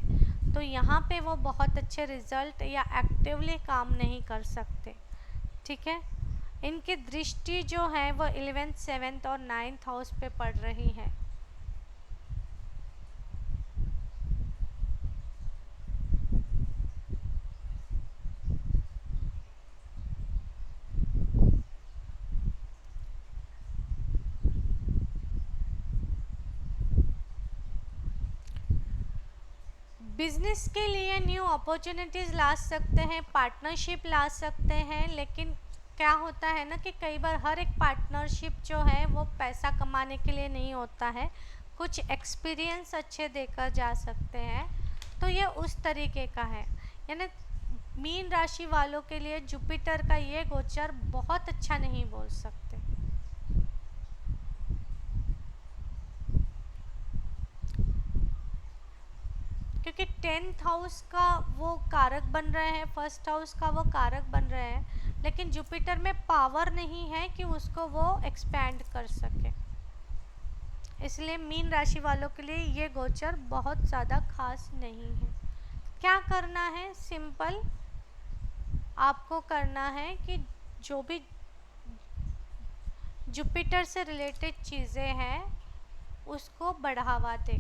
तो यहाँ पे वो बहुत अच्छे रिजल्ट या एक्टिवली काम नहीं कर सकते, ठीक है। इनकी दृष्टि जो है वो 11th, 7th और 9th हाउस पे पड़ रही है। बिजनेस के लिए न्यू अपॉर्चुनिटीज़ ला सकते हैं, पार्टनरशिप ला सकते हैं, लेकिन क्या होता है ना कि कई बार हर एक पार्टनरशिप जो है वो पैसा कमाने के लिए नहीं होता है, कुछ एक्सपीरियंस अच्छे देकर जा सकते हैं, तो ये उस तरीके का है। यानी मीन राशि वालों के लिए जुपिटर का ये गोचर बहुत अच्छा नहीं बोल सकते, क्योंकि 10th हाउस का वो कारक बन रहे हैं, 1st हाउस का वो कारक बन रहे हैं, लेकिन जुपिटर में पावर नहीं है कि उसको वो एक्सपैंड कर सके, इसलिए मीन राशि वालों के लिए ये गोचर बहुत ज़्यादा खास नहीं है। क्या करना है, सिंपल, आपको करना है कि जो भी जुपिटर से रिलेटेड चीज़ें हैं उसको बढ़ावा दे,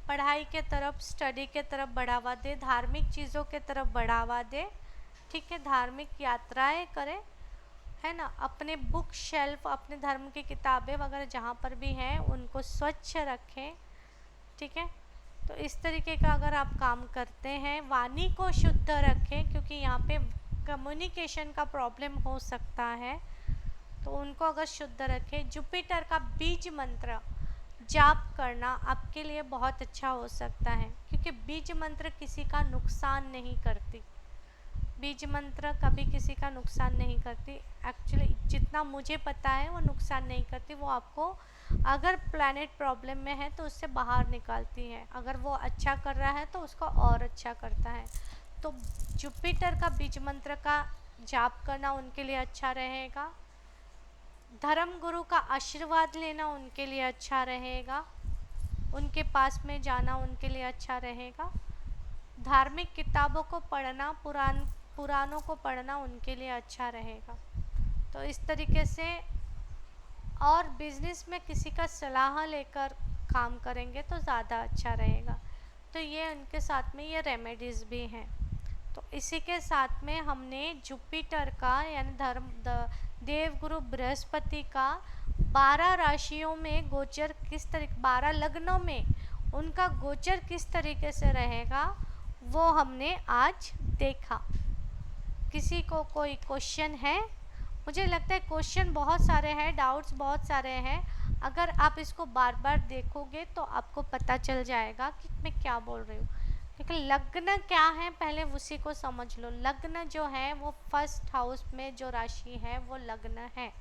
पढ़ाई के तरफ, स्टडी के तरफ बढ़ावा दे, धार्मिक चीज़ों के तरफ बढ़ावा दे, ठीक है, धार्मिक यात्राएं करे, है ना, अपने बुक शेल्फ, अपने धर्म की किताबें वगैरह जहाँ पर भी हैं उनको स्वच्छ रखें, ठीक है। तो इस तरीके का अगर आप काम करते हैं, वाणी को शुद्ध रखें क्योंकि यहाँ पे कम्युनिकेशन का प्रॉब्लम हो सकता है, तो उनको अगर शुद्ध रखें। जुपिटर का बीज मंत्र जाप करना आपके लिए बहुत अच्छा हो सकता है क्योंकि बीज मंत्र किसी का नुकसान नहीं करती, बीज मंत्र कभी किसी का नुकसान नहीं करती। एक्चुअली जितना मुझे पता है वो नुकसान नहीं करती, वो आपको अगर प्लैनेट प्रॉब्लम में है तो उससे बाहर निकालती है, अगर वो अच्छा कर रहा है तो उसको और अच्छा करता है। तो जुपिटर का बीज मंत्र का जाप करना उनके लिए अच्छा रहेगा, धर्म गुरु का आशीर्वाद लेना उनके लिए अच्छा रहेगा, उनके पास में जाना उनके लिए अच्छा रहेगा, धार्मिक किताबों को पढ़ना, पुराणों को पढ़ना उनके लिए अच्छा रहेगा। तो इस तरीके से, और बिजनेस में किसी का सलाह लेकर काम करेंगे तो ज़्यादा अच्छा रहेगा। तो ये उनके साथ में ये रेमेडीज़ भी हैं। तो इसी के साथ में हमने जुपिटर का यानी देवगुरु बृहस्पति का 12 राशियों में गोचर किस तरीके, 12 लग्नों में उनका गोचर किस तरीके से रहेगा वो हमने आज देखा। किसी को कोई क्वेश्चन है? मुझे लगता है क्वेश्चन बहुत सारे हैं, डाउट्स बहुत सारे हैं। अगर आप इसको बार बार देखोगे तो आपको पता चल जाएगा कि मैं क्या बोल रही हूँ, क्योंकि लग्न क्या है पहले उसी को समझ लो। लग्न जो है वो फर्स्ट हाउस में जो राशि है वो लग्न है,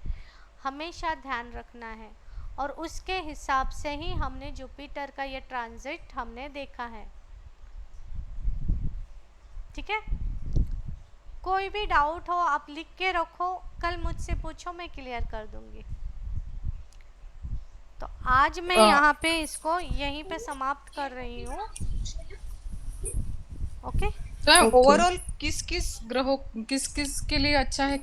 हमेशा ध्यान रखना है। और उसके हिसाब से ही हमने जुपिटर का ये ट्रांजिट हमने देखा है, ठीक है। कोई भी डाउट हो आप लिख के रखो, कल मुझसे पूछो, मैं क्लियर कर दूंगी। तो आज मैं यहाँ पे इसको यहीं पे समाप्त कर रही हूँ। ओके, तो ओवरऑल किस किस ग्रहों, किस किस के लिए अच्छा है,